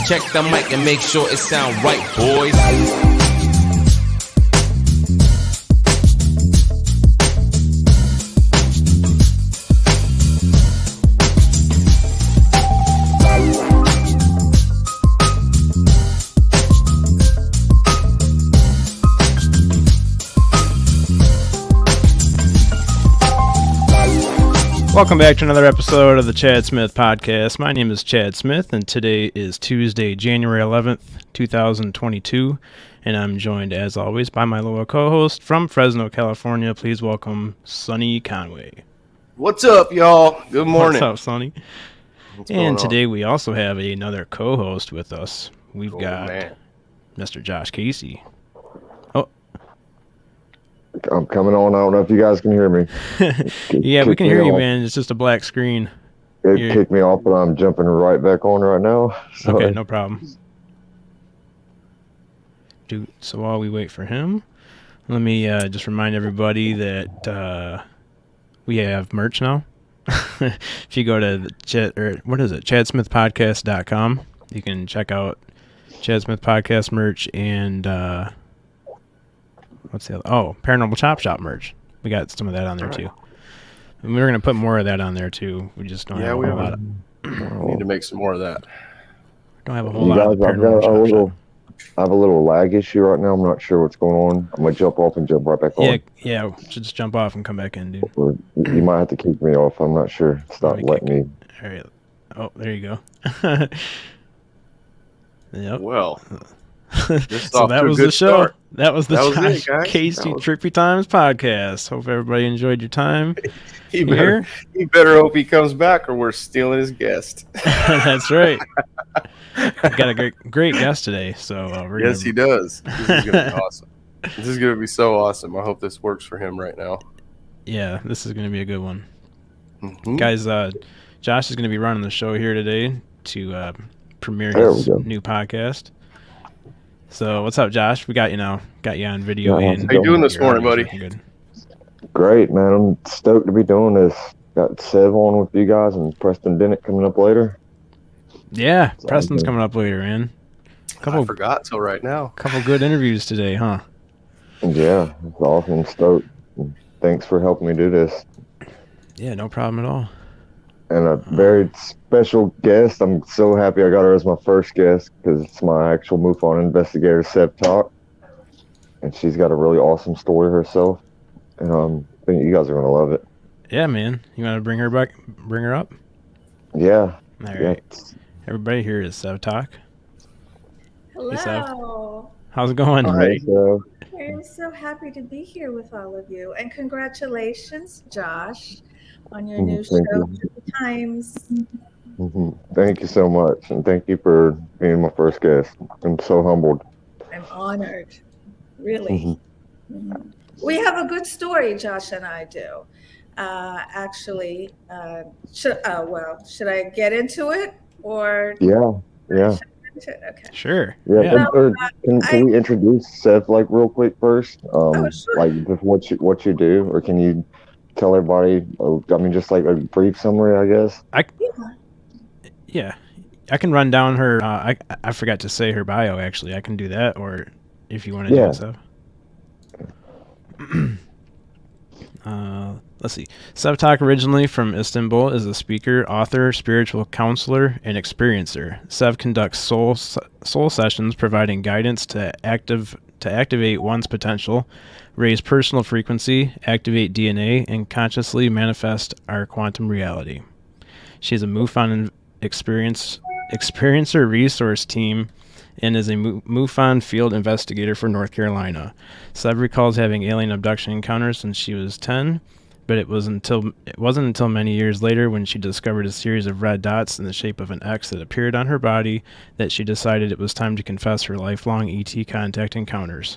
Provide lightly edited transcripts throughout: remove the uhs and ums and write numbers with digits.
Check the mic and make sure it sound right, boys. Welcome back to another episode of the Chad Smith Podcast. My name is Chad Smith, and today is Tuesday, January 11th, 2022, and I'm joined, as always, by my loyal co-host from Fresno, California. Please welcome Sonny Conway. What's up, y'all? Good morning. What's up, Sonny? And today we also have another co-host with us. We've got Mr. Josh Casey. I'm coming on. I don't know if you guys can hear me. Yeah, we can hear you, man. It's just a black screen. It kicked me off, but I'm jumping right back on right now. Sorry. Okay, no problem. So while we wait for him, let me just remind everybody that we have merch now. If you go to chadsmithpodcast.com, you can check out Chad Smith Podcast merch and what's the other? Oh, Paranormal Chop Shop merch. We got some of that on there too. And we're going to put more of that on there too. We just don't have a whole lot. We need to make some more of that. Don't have a whole lot of the Paranormal Chop Shop. I have a little lag issue right now. I'm not sure what's going on. I'm going to jump off and jump right back on. Yeah. Just jump off and come back in, dude. Or you might have to kick me off. I'm not sure. It's not letting me. All right. Oh, there you go. Yep. Well. So that was the show. Start. That was the Josh Casey was... Trippy Times podcast. Hope everybody enjoyed your time. He better hope he comes back or we're stealing his guest. That's right. We've got a great guest today. So he does. This is going to be awesome. This is going to be so awesome. I hope this works for him right now. Yeah, this is going to be a good one. Mm-hmm. Guys, Josh is going to be running the show here today to premiere his new podcast. So what's up, Josh? We got you now. Got you on video. And how you doing this morning, buddy? Good. Great, man. I'm stoked to be doing this. Got Sev on with you guys and Preston Bennett coming up later. Yeah, Preston's coming up later, man. I forgot till right now. Couple good interviews today, huh? Yeah, it's awesome. Stoked. Thanks for helping me do this. Yeah, no problem at all. And a very special guest. I'm so happy I got her as my first guest because it's my actual MUFON investigator, Sev Tok. And she's got a really awesome story herself. And I think you guys are going to love it. Yeah, man. You want to bring her back? Bring her up? Yeah. All right. Everybody here is Sev Tok. Hello. Hey, Sev. How's it going? Hi, Sev. I'm so happy to be here with all of you. And congratulations, Josh, on your new show, Trippy Times. Mm-hmm. Thank you so much, and thank you for being my first guest. I'm so humbled. I'm honored, really. Mm-hmm. We have a good story, Josh and I do. Actually, should I get into it or? Yeah. Okay. Sure. Yeah. Can we introduce Sev real quick first? Sure. Just what you do, or can you tell everybody? Just like a brief summary, I guess. Yeah, I can run down her. I forgot to say her bio. Actually, I can do that, or if you want to do it, Sev. Let's see. Sev Tok, originally from Istanbul, is a speaker, author, spiritual counselor, and experiencer. Sev conducts soul sessions, providing guidance to activate one's potential, raise personal frequency, activate DNA, and consciously manifest our quantum reality. She is a MUFON experiencer resource team and is a MUFON field investigator for North Carolina. Sev recalls having alien abduction encounters since she was 10, but it wasn't until many years later when she discovered a series of red dots in the shape of an X that appeared on her body that she decided it was time to confess her lifelong ET contact encounters.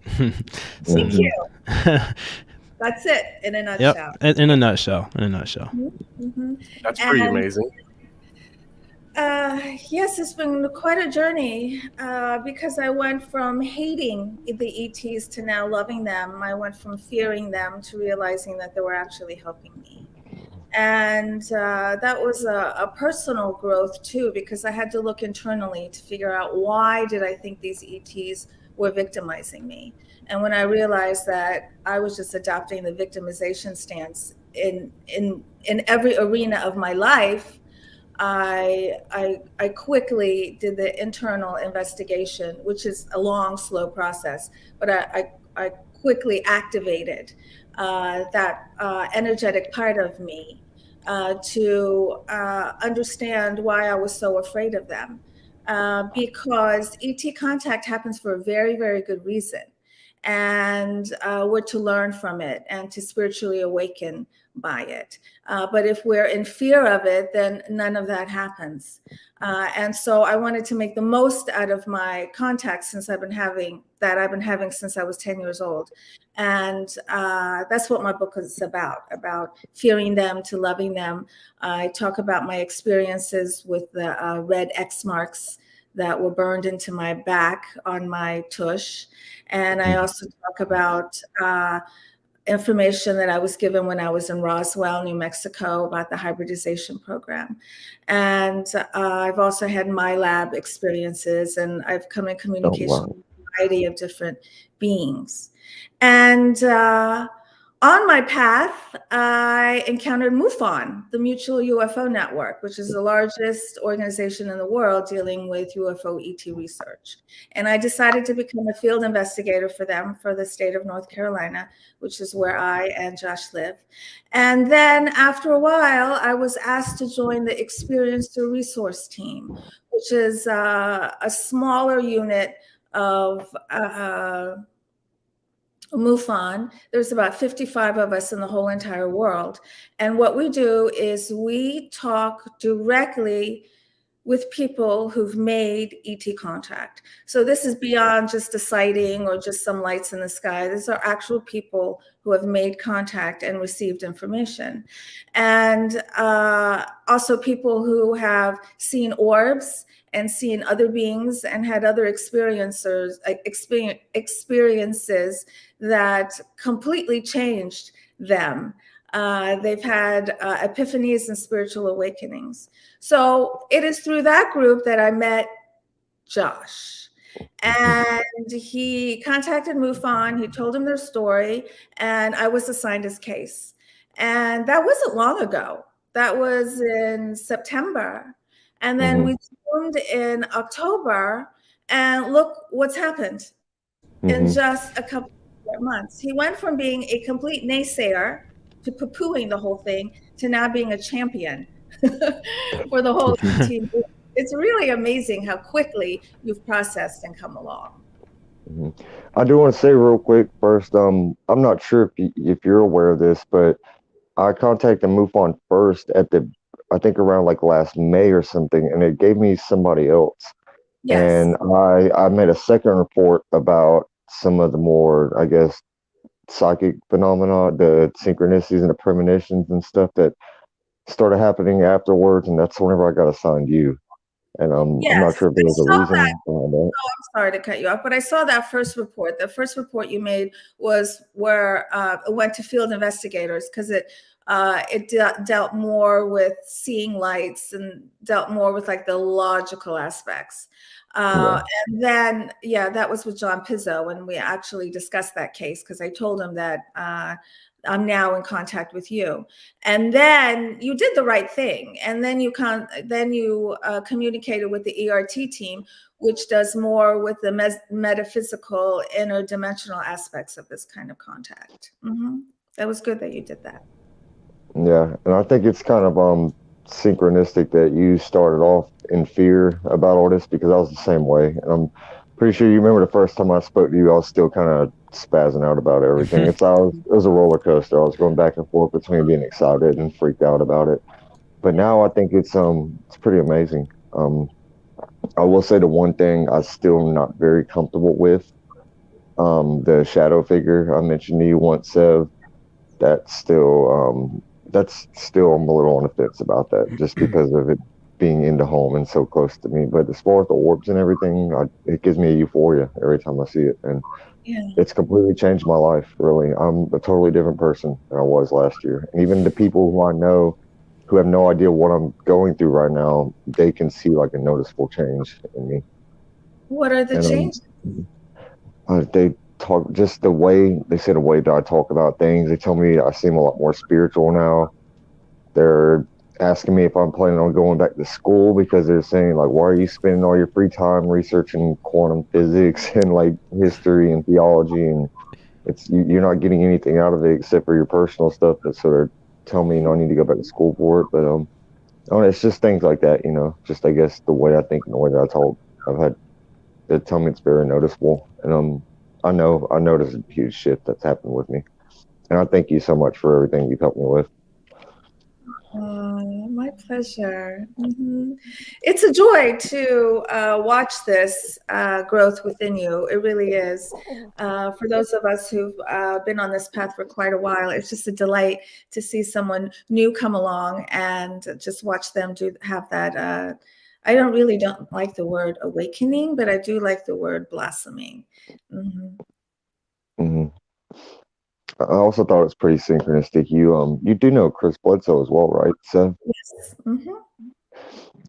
Thank you. That's it in a nutshell. Yep, in a nutshell. Mm-hmm. That's pretty amazing. Yes, it's been quite a journey because I went from hating the ETs to now loving them. I went from fearing them to realizing that they were actually helping me. And that was a personal growth too, because I had to look internally to figure out why did I think these ETs were victimizing me. And when I realized that I was just adopting the victimization stance in every arena of my life, I quickly did the internal investigation, which is a long, slow process, but I quickly activated that energetic part of me to understand why I was so afraid of them. Because ET contact happens for a very, very good reason. And we're to learn from it and to spiritually awaken by it. But if we're in fear of it, then none of that happens. And so I wanted to make the most out of my contacts since I've been having since I was 10 years old. And that's what my book is about fearing them to loving them. I talk about my experiences with the red X marks that were burned into my back on my tush. And I also talk about information that I was given when I was in Roswell, New Mexico, about the hybridization program. And I've also had my lab experiences, and I've come in communication with a variety of different beings. And on my path, I encountered MUFON, the Mutual UFO Network, which is the largest organization in the world dealing with UFO ET research. And I decided to become a field investigator for them for the state of North Carolina, which is where I and Josh live. And then after a while, I was asked to join the Experiencer Resource Team, which is a smaller unit of MUFON. There's about 55 of us in the whole entire world. And what we do is we talk directly with people who've made ET contact. So this is beyond just a sighting or just some lights in the sky. These are actual people who have made contact and received information. And also people who have seen orbs and seen other beings and had other experiences that completely changed them. They've had epiphanies and spiritual awakenings. So it is through that group that I met Josh. And he contacted MUFON, he told him their story, and I was assigned his case. And that wasn't long ago. That was in September. And then we tuned in October, and look what's happened in just a couple of months. He went from being a complete naysayer to poo-pooing the whole thing to now being a champion for the whole team. It's really amazing how quickly you've processed and come along. I do want to say real quick first, I'm not sure if you're aware of this, but I contacted MUFON first I think around like last May or something, and it gave me somebody else. Yes. And I made a second report about some of the more, I guess, psychic phenomena, the synchronicities and the premonitions and stuff that started happening afterwards, and that's whenever I got assigned you. And I'm not sure if there was a reason behind that. Oh, I'm sorry to cut you off, but I saw that first report. The first report you made was where it went to field investigators because it dealt more with seeing lights and dealt more with like the logical aspects. And then, that was with John Pizzo, and we actually discussed that case because I told him that I'm now in contact with you. And then you did the right thing. And then you communicated with the ERT team, which does more with the metaphysical, interdimensional aspects of this kind of contact. That was good that you did that. Yeah, and I think it's kind of synchronistic that you started off in fear about all this, because I was the same way. And I'm pretty sure you remember the first time I spoke to you, I was still kind of spazzing out about everything. It was a roller coaster. I was going back and forth between being excited and freaked out about it. But now I think it's pretty amazing. I will say the one thing I still not very comfortable with, the shadow figure I mentioned to you once, Sev, that's still I'm a little on the fence about that, just because of it being in the home and so close to me. But as far as the orbs and everything, it gives me a euphoria every time I see it, and it's completely changed my life. Really, I'm a totally different person than I was last year. And even the people who I know who have no idea what I'm going through right now, they can see like a noticeable change in me. What are the And changes? they talk just the way they say the way that I talk about things. They tell me I seem a lot more spiritual now. They're asking me if I'm planning on going back to school because they're saying like, why are you spending all your free time researching quantum physics and like history and theology, and you're not getting anything out of it except for your personal stuff. That sort of tell me, I need to go back to school for it. But it's just things like that, just I guess the way I think and the way that I talk. I've had they tell me it's very noticeable, and I notice a huge shift that's happened with me, and I thank you so much for everything you've helped me with. My pleasure. It's a joy to watch this growth within you. It really is. For those of us who've been on this path for quite a while, it's just a delight to see someone new come along and just watch them have that. I don't like the word awakening, but I do like the word blossoming. Hmm. I also thought it was pretty synchronistic. You do know Chris Bledsoe as well, right? So Yes.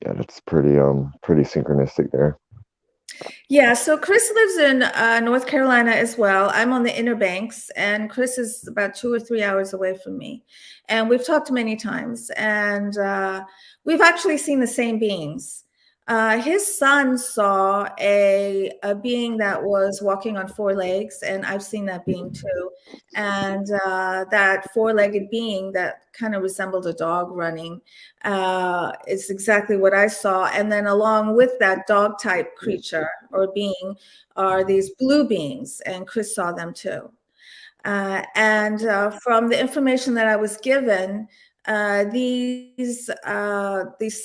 yeah, that's pretty synchronistic there. Yeah, so Chris lives in North Carolina as well. I'm on the Inner Banks, and Chris is about 2 or 3 hours away from me. And we've talked many times, and we've actually seen the same beings. His son saw a being that was walking on 4 legs, and I've seen that being too. And that 4-legged being that kind of resembled a dog running is exactly what I saw. And then along with that dog type creature or being are these blue beings, and Chris saw them too. And from the information that I was given, these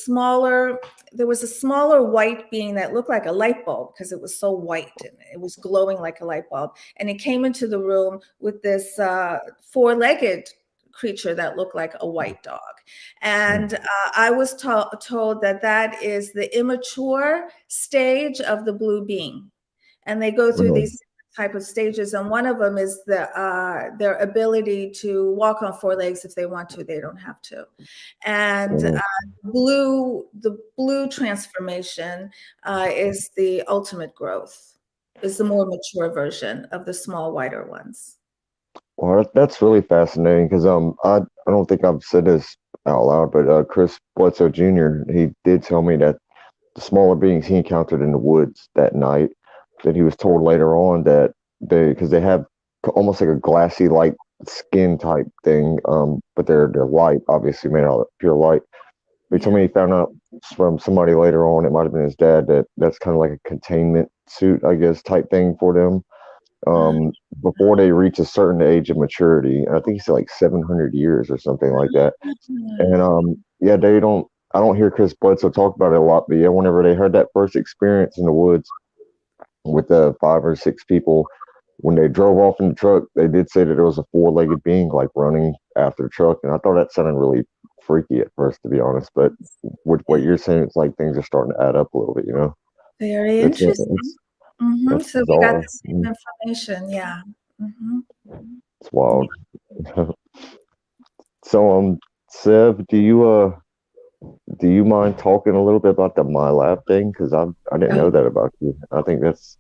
smaller, there was a smaller white being that looked like a light bulb because it was so white and it was glowing like a light bulb. And it came into the room with this 4-legged creature that looked like a white dog. And I was told that that is the immature stage of the blue being. And they go through these type of stages, and one of them is their ability to walk on 4 legs if they want to. They don't have to. And the blue transformation is the ultimate growth, is the more mature version of the small whiter ones. Well, that's really fascinating because I don't think I've said this out loud, but Chris Bledsoe Jr. he did tell me that the smaller beings he encountered in the woods that night, that he was told later on that because they have almost like a glassy light skin type thing, but they're light, obviously made out of pure light. He told me he found out from somebody later on, it might have been his dad, that that's kind of like a containment suit, I guess, type thing for them. Before they reach a certain age of maturity. I think he said like 700 years or something like that. And yeah, I don't hear Chris Bledsoe talk about it a lot, but yeah, whenever they had that first experience in the woods with the 5 or 6 people, when they drove off in the truck, they did say that there was a 4-legged being like running after the truck, and I thought that sounded really freaky at first, to be honest. But with what you're saying, it's like things are starting to add up a little bit, Very It's interesting. that's So we got bizarre. the same information. Yeah. It's wild. So, Sev, do you mind talking a little bit about the My Lab thing? Because I didn't know that about you. I think that's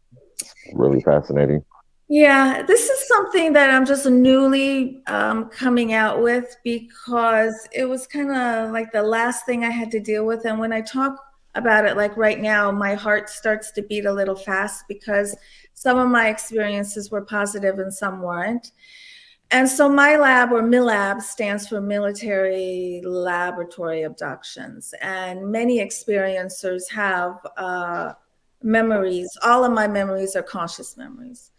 really fascinating. Yeah, this is something that I'm just newly coming out with because it was kind of like the last thing I had to deal with. And when I talk about it, like right now, my heart starts to beat a little fast because some of my experiences were positive and some weren't. And so my lab, or MILAB, stands for Military Laboratory Abductions. And many experiencers have memories. All of my memories are conscious memories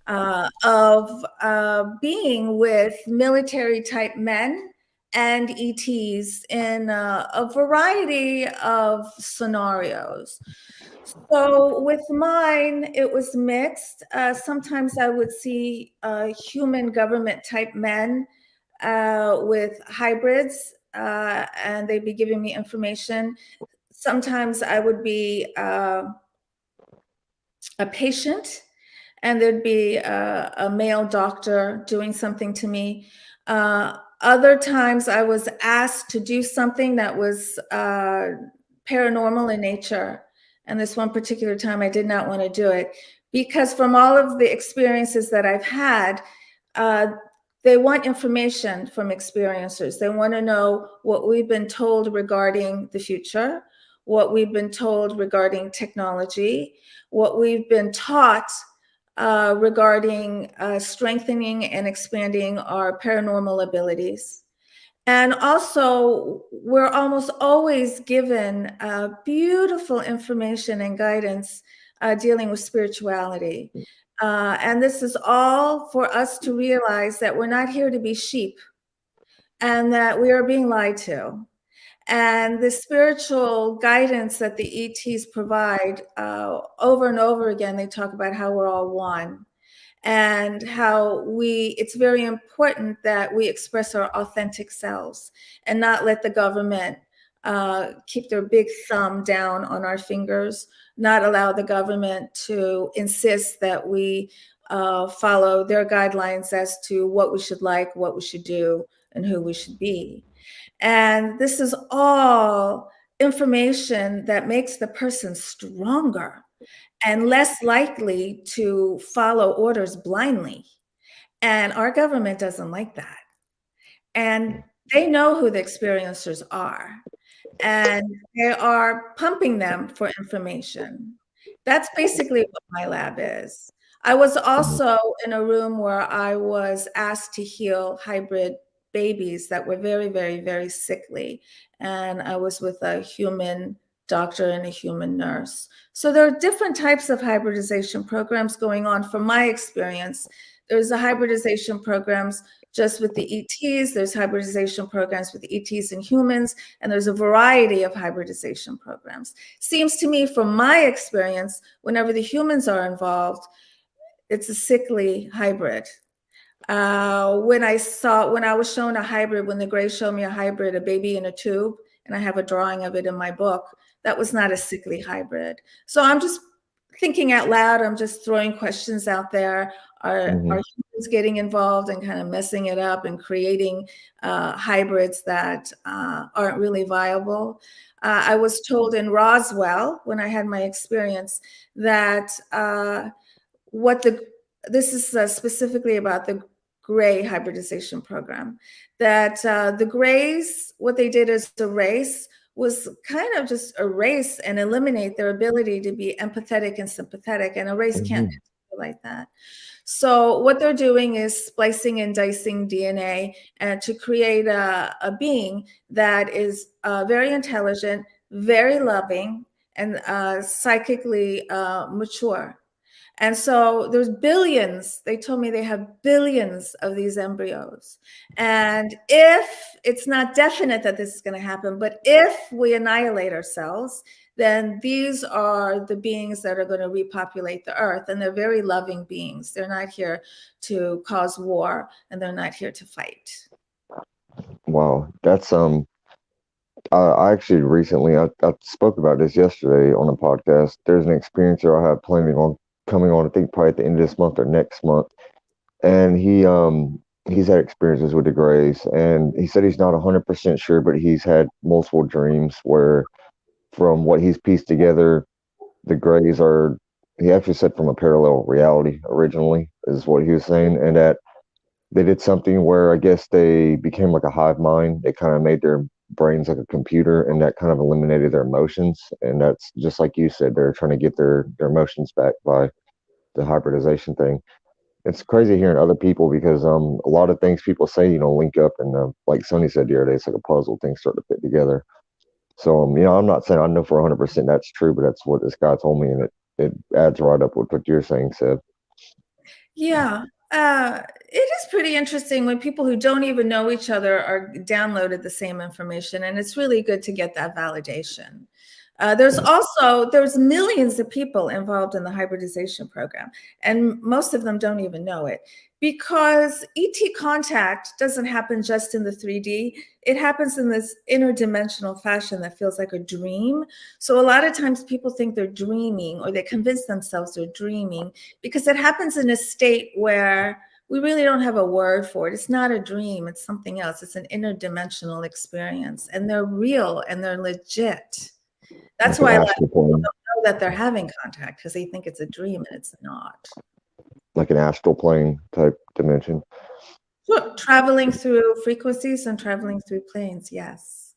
of being with military type men and ETs in a variety of scenarios. So with mine, it was mixed. Sometimes I would see human government type men with hybrids, and they'd be giving me information. Sometimes I would be a patient, and there'd be a male doctor doing something to me. Other times I was asked to do something that was paranormal in nature. And this one particular time I did not want to do it because from all of the experiences that I've had, they want information from experiencers. They want to know what we've been told regarding the future, what we've been told regarding technology, what we've been taught regarding strengthening and expanding our paranormal abilities. And also, we're almost always given beautiful information and guidance dealing with spirituality. And this is all for us to realize that we're not here to be sheep and that we are being lied to. And the spiritual guidance that the ETs provide over and over again, they talk about how we're all one and how it's very important that we express our authentic selves and not let the government keep their big thumb down on our fingers, not allow the government to insist that we follow their guidelines as to what we should like, what we should do, and who we should be. And this is all information that makes the person stronger and less likely to follow orders blindly. And our government doesn't like that. And they know who the experiencers are. And they are pumping them for information. That's basically what my lab is. I was also in a room where I was asked to heal hybrid babies that were very, very, very sickly. And I was with a human doctor and a human nurse. So there are different types of hybridization programs going on. From my experience, there's the hybridization programs just with the ETs, there's hybridization programs with ETs and humans, and there's a variety of hybridization programs. Seems to me, from my experience, whenever the humans are involved, it's a sickly hybrid. When I was shown a hybrid, when the Greys showed me a hybrid, a baby in a tube, and I have a drawing of it in my book, that was not a sickly hybrid. So I'm just thinking out loud. I'm just throwing questions out there. Are humans getting involved and kind of messing it up and creating hybrids that aren't really viable? I was told in Roswell, when I had my experience, that this is specifically about the Gray hybridization program, that the Greys, what they did as a race was kind of just erase and eliminate their ability to be empathetic and sympathetic, and a race can't do like that. So what they're doing is splicing and dicing DNA to create a being that is very intelligent, very loving, and psychically mature. And so there's billions, they told me they have billions of these embryos. And if it's not definite that this is going to happen, but if we annihilate ourselves, then these are the beings that are going to repopulate the earth. And they're very loving beings. They're not here to cause war, and they're not here to fight. Wow, that's I actually recently I spoke about this yesterday on a podcast. There's an experiencer I have planning on coming on, I think probably at the end of this month or next month, and he's had experiences with the Greys, and he said he's not 100% sure, but he's had multiple dreams where, from what he's pieced together, the Greys are, he actually said, from a parallel reality originally, is what he was saying, and that they did something where I guess they became like a hive mind. They kind of made their brains like a computer, and that kind of eliminated their emotions. And that's just like you said, they're trying to get their emotions back by the hybridization thing. It's crazy hearing other people, because a lot of things people say, link up, and like Sonny said the other day, it's like a puzzle. Things start to fit together. So I'm not saying I know for 100% that's true, but that's what this guy told me, and it adds right up with what you're saying, Sev. Yeah. It is pretty interesting when people who don't even know each other are downloaded the same information, and it's really good to get that validation. There's millions of people involved in the hybridization program, and most of them don't even know it, because ET contact doesn't happen just in the 3D. It happens in this interdimensional fashion that feels like a dream. So a lot of times people think they're dreaming, or they convince themselves they're dreaming, because it happens in a state where we really don't have a word for it. It's not a dream. It's something else. It's an interdimensional experience, and they're real and they're legit. That's why a lot of people don't know that they're having contact, because they think it's a dream and it's not. Like an astral plane type dimension. Sure. Traveling through frequencies and traveling through planes. Yes.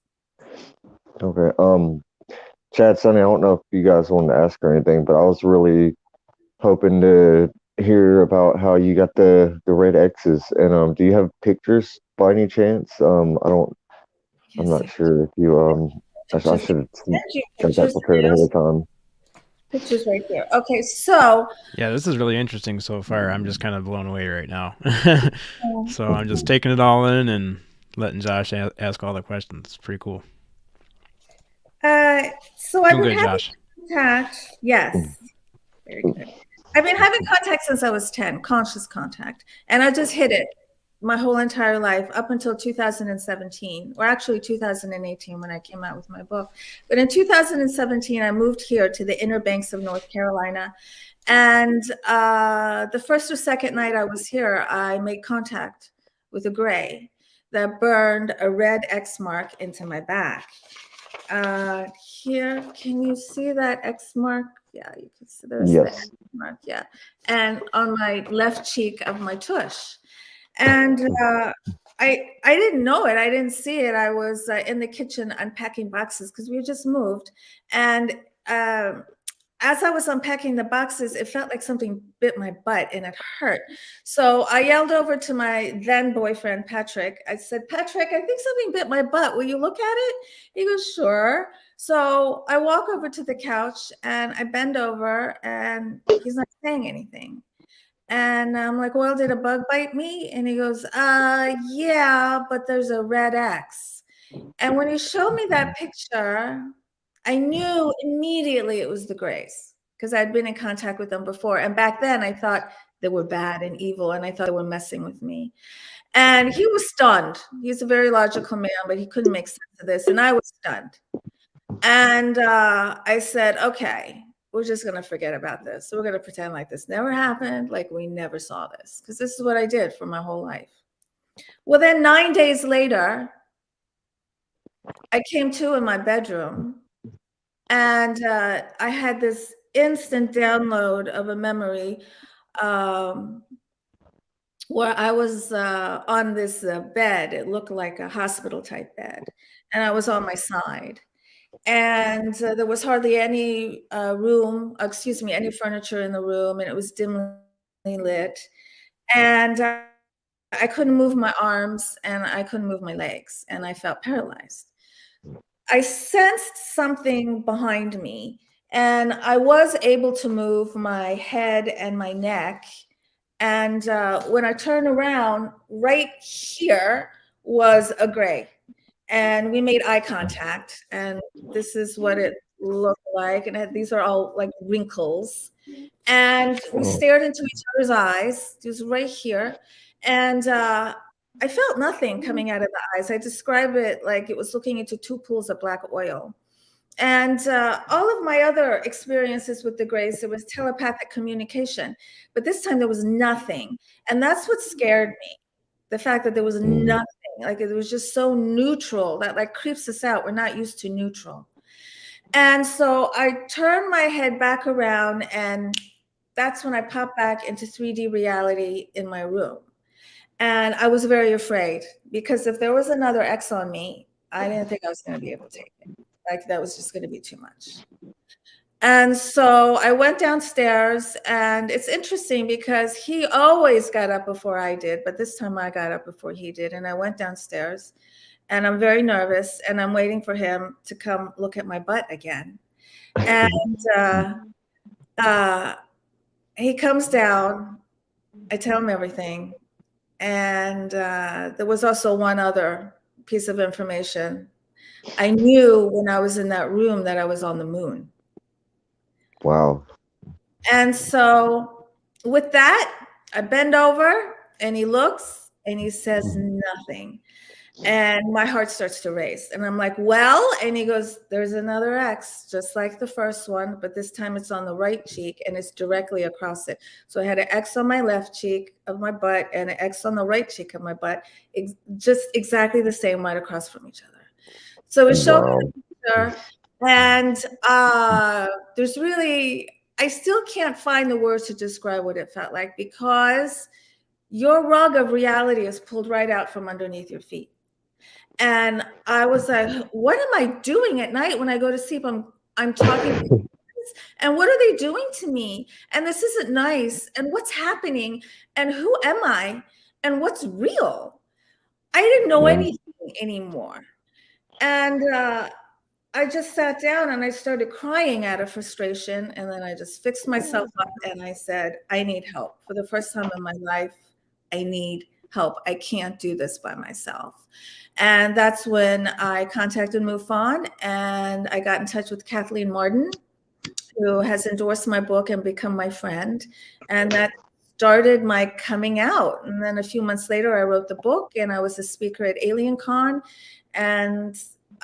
Okay. Chad, Sonny, I don't know if you guys wanted to ask or anything, but I was really hoping to hear about how you got the red X's. And do you have pictures by any chance? I'm not sure if you I should have got that prepared ahead of time. Pictures right there. Okay, so yeah, this is really interesting so far. I'm just kind of blown away right now. So I'm just taking it all in and letting Josh ask all the questions. It's pretty cool. So I've been good, having Josh. contact. Yes, very good. I've been having contact since I was 10, conscious contact, and I just hit it my whole entire life up until 2017, or actually 2018 when I came out with my book. But in 2017, I moved here to the Inner Banks of North Carolina. And the first or second night I was here, I made contact with a gray that burned a red X mark into my back. Here, can you see that X mark? Yeah, you can see there's the X mark, yeah. And on my left cheek of my tush. And I didn't know it. I didn't see it. I was in the kitchen unpacking boxes because we just moved. And as I was unpacking the boxes, it felt like something bit my butt and it hurt. So I yelled over to my then boyfriend, Patrick. I said, Patrick, I think something bit my butt. Will you look at it? He goes, sure. So I walk over to the couch and I bend over and he's not saying anything. And I'm like, well, did a bug bite me? And he goes, yeah, but there's a red X. And when he showed me that picture, I knew immediately it was the Greys because I'd been in contact with them before. And back then I thought they were bad and evil and I thought they were messing with me. And he was stunned. He's a very logical man, but he couldn't make sense of this. And I was stunned. And I said, okay, we're just going to forget about this. So we're going to pretend like this never happened, like we never saw this, because this is what I did for my whole life. Well, then 9 days later, I came to in my bedroom and I had this instant download of a memory where I was on this bed. It looked like a hospital type bed. And I was on my side. And there was hardly any any furniture in the room, and it was dimly lit. And I couldn't move my arms and I couldn't move my legs, and I felt paralyzed. I sensed something behind me, and I was able to move my head and my neck. And when I turned around, right here was a gray. And we made eye contact, and this is what it looked like. And these are all like wrinkles. And we stared into each other's eyes. It was right here. And I felt nothing coming out of the eyes. I describe it like it was looking into two pools of black oil. And all of my other experiences with the Greys, there was telepathic communication. But this time there was nothing. And that's what scared me. The fact that there was nothing, like it was just so neutral that like creeps us out. We're not used to neutral. And so I turned my head back around, and that's when I popped back into 3D reality in my room. And I was very afraid because if there was another X on me, I didn't think I was going to be able to take it. Like that was just going to be too much. And so I went downstairs, and it's interesting because he always got up before I did, but this time I got up before he did. And I went downstairs, and I'm very nervous, and I'm waiting for him to come look at my butt again. And he comes down. I tell him everything. And there was also one other piece of information. I knew when I was in that room that I was on the moon. Wow. And so with that, I bend over and he looks and he says nothing. And my heart starts to race. And I'm like, well, and he goes, there's another X, just like the first one, but this time it's on the right cheek and it's directly across it. So I had an X on my left cheek of my butt and an X on the right cheek of my butt, just exactly the same, right across from each other. So it showed me the picture, and there's really, I still can't find the words to describe what it felt like, because your rug of reality is pulled right out from underneath your feet. And I was like, what am I doing at night when I go to sleep? I'm talking to them, and what are they doing to me? And this isn't nice. And what's happening? And who am I? And what's real? I didn't know anything anymore. And I just sat down and I started crying out of frustration. And then I just fixed myself up and I said, I need help. For the first time in my life, I need help. I can't do this by myself. And that's when I contacted MUFON, and I got in touch with Kathleen Martin, who has endorsed my book and become my friend. And that started my coming out. And then a few months later, I wrote the book, and I was a speaker at Alien Con. And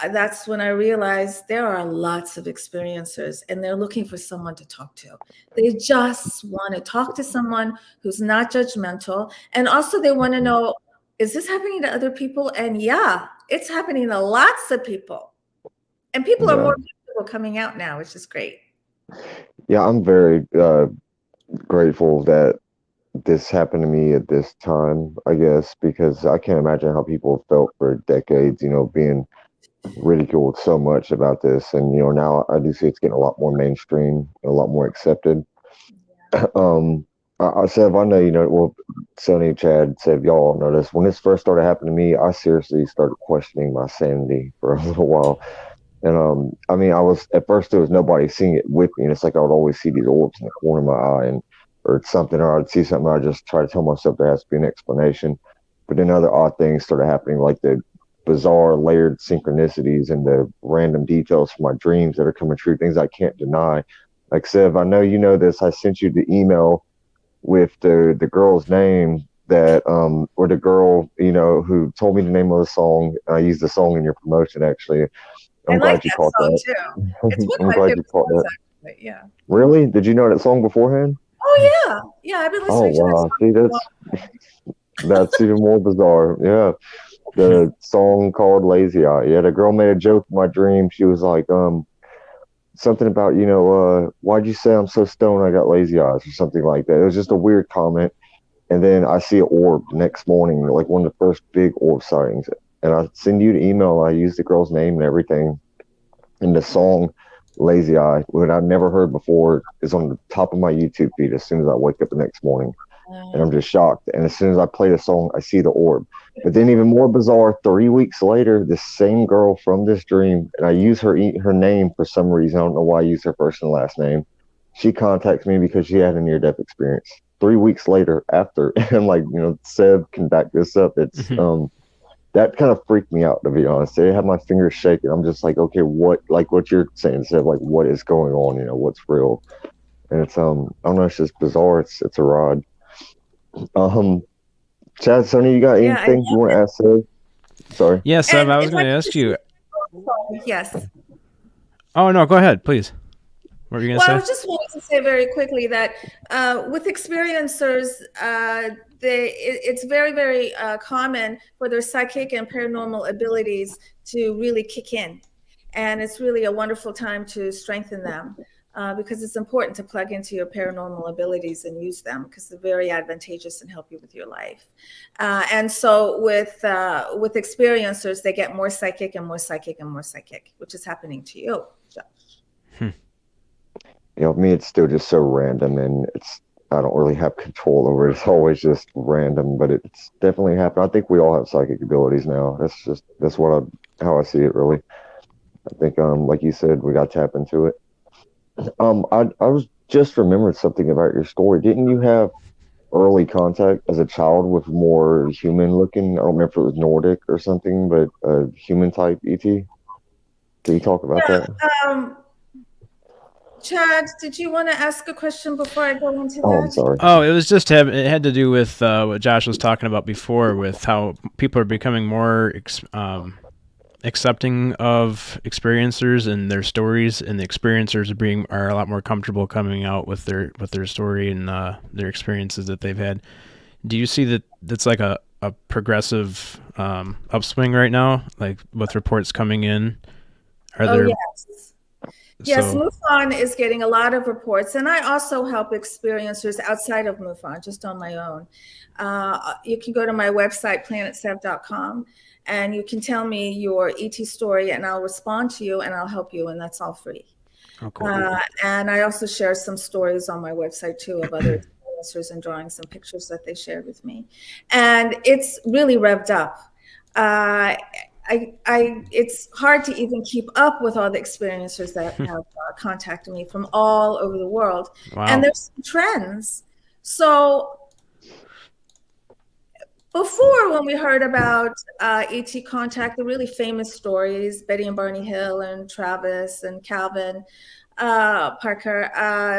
that's when I realized there are lots of experiencers, and they're looking for someone to talk to. They just want to talk to someone who's not judgmental. And also they want to know, is this happening to other people? And yeah, it's happening to lots of people. And people are more comfortable coming out now, which is great. Yeah, I'm very grateful that this happened to me at this time, I guess, because I can't imagine how people have felt for decades, being ridiculed so much about this. And, now I do see it's getting a lot more mainstream and a lot more accepted. Sev, I know, well, Sonny, Chad, Sev, y'all know this. When this first started happening to me, I seriously started questioning my sanity for a little while. And I mean, at first there was nobody seeing it with me, and it's like I would always see these orbs in the corner of my eye, or something, or I'd see something, and I'd just try to tell myself there has to be an explanation. But then other odd things started happening, like the bizarre layered synchronicities and the random details from my dreams that are coming true, things I can't deny. Like, Sev, I know you know this. I sent you the email with the girl's name that or the girl who told me the name of the song. I used the song in your promotion, actually. I'm glad you caught that. Too. It's one of my favorite songs, actually. Yeah. Really? Did you know that song beforehand? Oh yeah, I've been listening to that song. See, that's even more bizarre. Yeah. The song called Lazy Eye. Yeah, the girl made a joke in my dream. She was like, something about, why'd you say I'm so stoned I got lazy eyes, or something like that. It was just a weird comment. And then I see an orb the next morning, like one of the first big orb sightings. And I send you the email. I use the girl's name and everything. And the song Lazy Eye, what I've never heard before, is on the top of my YouTube feed as soon as I wake up the next morning. And I'm just shocked. And as soon as I play the song, I see the orb. But then even more bizarre, 3 weeks later, this same girl from this dream, and I use her name for some reason. I don't know why I use her first and last name. She contacts me because she had a near-death experience. 3 weeks later, after, and like, Sev can back this up. It's that kind of freaked me out, to be honest. They had my fingers shaking. I'm just like, okay, what you're saying, Sev, like, what is going on? What's real? And it's I don't know, it's just bizarre. It's a ride. Chad, Sonny, you got anything you want to ask Sev? Sorry. Yeah, Sev, I was going to ask you. Yes. Oh, no, go ahead, please. What were you going to say? I was just wanting to say very quickly that with experiencers, it's very, very common for their psychic and paranormal abilities to really kick in. And it's really a wonderful time to strengthen them. Because it's important to plug into your paranormal abilities and use them, because they're very advantageous and help you with your life. And so with experiencers, they get more psychic and more psychic and more psychic, which is happening to you, Josh. Me, it's still just so random, and I don't really have control over it. It's always just random, but it's definitely happened. I think we all have psychic abilities now. That's how I see it, really. I think, like you said, we got to tap into it. I was just remembered something about your story. Didn't you have early contact as a child with more human looking? I don't remember if it was Nordic or something, but human type ET. Can you talk about that? Chad, did you want to ask a question before I go into Oh, that? I'm sorry. Oh, it was just it had to do with what Josh was talking about before, with how people are becoming more accepting of experiencers and their stories, and the experiencers are a lot more comfortable coming out with their story and their experiences that they've had. Do you see that that's like a progressive upswing right now, like with reports coming in? Are there Yes. Yes, so MUFON is getting a lot of reports, and I also help experiencers outside of MUFON, just on my own. You can go to my website, planetsev.com, and you can tell me your ET story, and I'll respond to you, and I'll help you, and that's all free. oh, cool. And I also share some stories on my website, too, of other experiencers and drawings and pictures that they shared with me. And it's really revved up. It's hard to even keep up with all the experiencers that have contacted me from all over the world. Wow. And there's some trends. So before, when we heard about ET contact, the really famous stories, Betty and Barney Hill and Travis and Calvin Parker,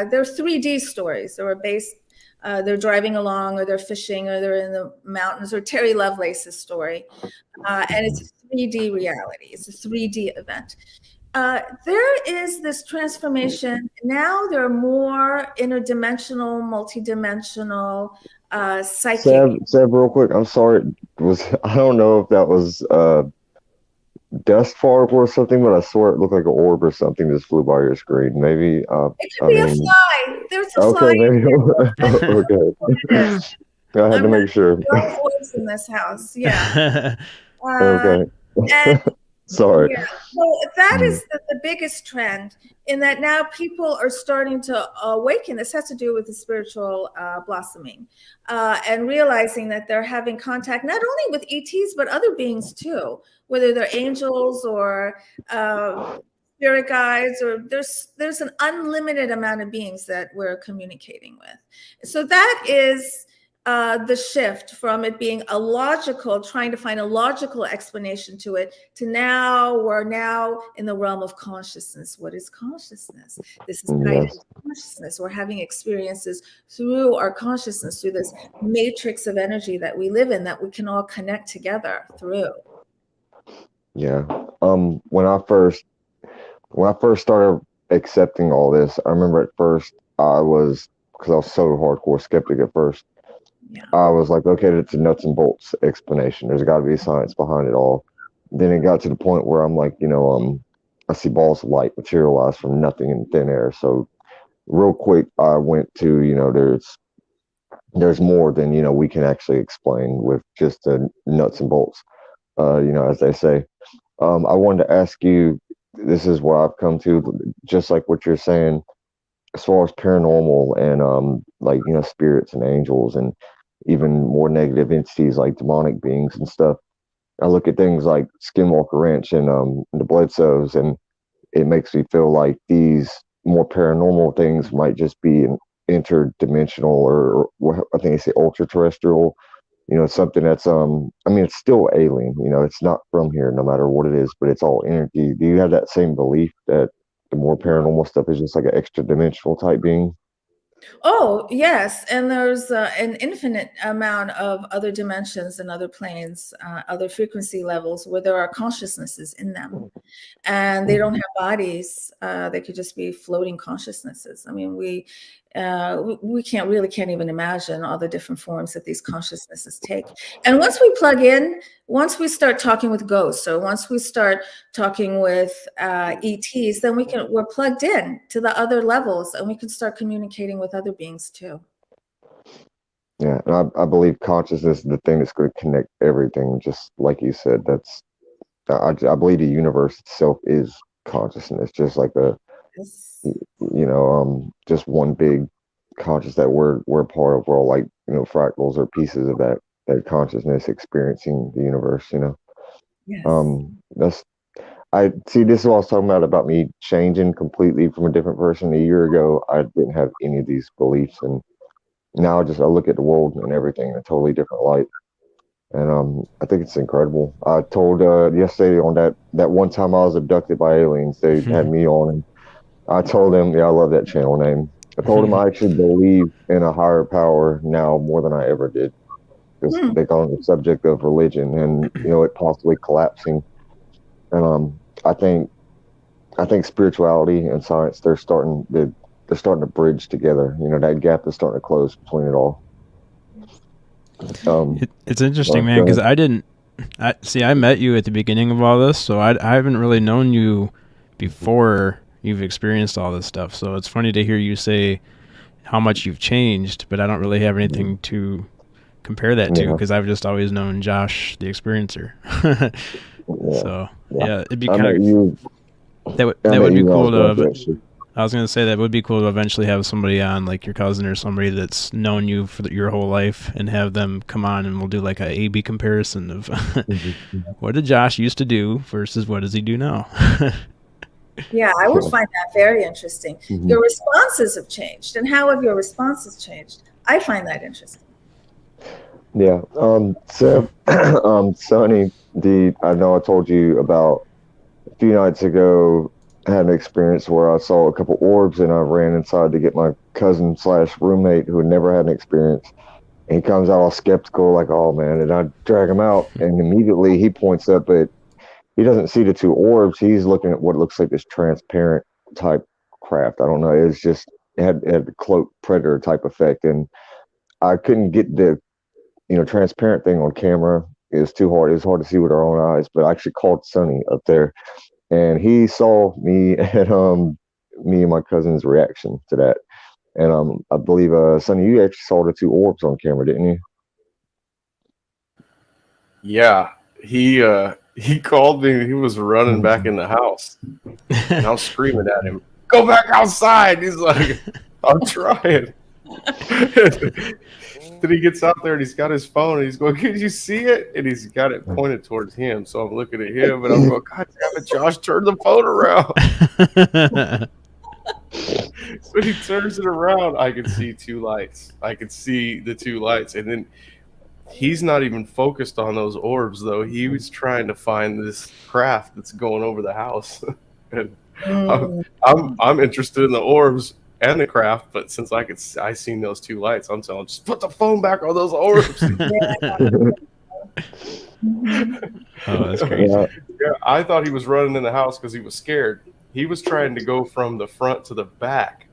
they're 3D stories. They were based, they're driving along, or they're fishing, or they're in the mountains, or Terry Lovelace's story. And it's a 3D reality. It's a 3D event. There is this transformation. Now there are more interdimensional, multidimensional, psychic. Sev, real quick, I'm sorry. I don't know if that was dust fart or something, but I swear it looked like an orb or something just flew by your screen. Maybe It could be a fly. There's a fly. Okay, maybe. Okay. I had to make sure. In this house, yeah. Okay. And Sorry. yeah, well, that is the biggest trend, in that now people are starting to awaken. This has to do with the spiritual blossoming, and realizing that they're having contact not only with ETs but other beings too, whether they're angels or spirit guides, or there's an unlimited amount of beings that we're communicating with. So that is the shift from it being trying to find a logical explanation to it, to we're now in the realm of consciousness. What is consciousness? This is guided consciousness. We're having experiences through our consciousness, through this matrix of energy that we live in, that we can all connect together through. Yeah. When I first started accepting all this, I remember at first because I was so hardcore skeptic at first. Yeah. I was like, okay, it's a nuts and bolts explanation. There's got to be science behind it all. Then it got to the point where I'm like, I see balls of light materialize from nothing in thin air. So real quick, I went to, there's more than, we can actually explain with just the nuts and bolts, as they say. I wanted to ask you, this is what I've come to, just like what you're saying, as far as paranormal and spirits and angels and even more negative entities like demonic beings and stuff. I look at things like Skinwalker Ranch and the Bledsoes, and it makes me feel like these more paranormal things might just be an interdimensional, or I think they say ultra terrestrial, something that's it's still alien, it's not from here no matter what it is, but it's all energy. Do you have that same belief that the more paranormal stuff is just like an extra dimensional type being? Oh, yes. And there's an infinite amount of other dimensions and other planes, other frequency levels where there are consciousnesses in them. And they don't have bodies. They could just be floating consciousnesses. I mean, we can't even imagine all the different forms that these consciousnesses take. And once we start talking with ghosts, or once we start talking with ETs, then we're plugged in to the other levels, and we can start communicating with other beings too. Yeah, and I believe consciousness is the thing that's going to connect everything. Just like you said, I believe the universe itself is consciousness, just like just one big conscious that we're part of. We're all like, fractals or pieces of that consciousness experiencing the universe, Yes. I see, this is what I was talking about me changing completely from a different person. A year ago, I didn't have any of these beliefs, and now I look at the world and everything in a totally different light. And I think it's incredible. I told yesterday on that one time I was abducted by aliens, they had me on, and I told him, yeah, I love that channel name. I told him I actually believe in a higher power now more than I ever did. Because Hmm. they go on the subject of religion and it possibly collapsing. And I think spirituality and science they're starting to bridge together. That gap is starting to close between it all. It's interesting, man, Go because ahead. I met you at the beginning of all this, so I haven't really known you before you've experienced all this stuff. So it's funny to hear you say how much you've changed, but I don't really have anything to compare that to Yeah, because I've just always known Josh, the experiencer. yeah, So yeah. yeah, it'd be I met kind you. of that I would met be you when I cool was going through to. that shit. I was gonna say that would be cool to eventually have somebody on, like your cousin or somebody that's known you for your whole life, and have them come on, and we'll do like a A/B comparison of what did Josh used to do versus what does he do now. Yeah, I would find that very interesting. Mhm. Your responses have changed, and how have your responses changed? I find that interesting. Yeah. So, Sonny, I know I told you about a few nights ago. I had an experience where I saw a couple orbs and I ran inside to get my cousin slash roommate who had never had an experience. And he comes out all skeptical, like, "Oh man!" And I drag him out, and immediately he points up, but he doesn't see the two orbs. He's looking at what looks like this transparent type craft. I don't know. It had the cloak predator type effect, and I couldn't get the transparent thing on camera. It was too hard. It was hard to see with our own eyes. But I actually called Sonny up there, and he saw me and me and my cousin's reaction to that. And I believe Sonny, you actually saw the two orbs on camera, didn't you? Yeah, he called me. He was running back in the house, and I was screaming at him, "Go back outside!" He's like, "I'm trying." Then he gets out there and he's got his phone and he's going, "Can you see it?" And he's got it pointed towards him. So I'm looking at him and I'm going, "God damn it, Josh, turn the phone around." So he turns it around. I can see two lights. I can see the two lights. And then he's not even focused on those orbs, though. He was trying to find this craft that's going over the house. And I'm, Mm. I'm interested in the orbs and the craft, but since I seen those two lights, I'm telling him, just put the phone back on those orbs. Oh, that's crazy. Yeah. Yeah, I thought he was running in the house because he was scared. He was trying to go from the front to the back,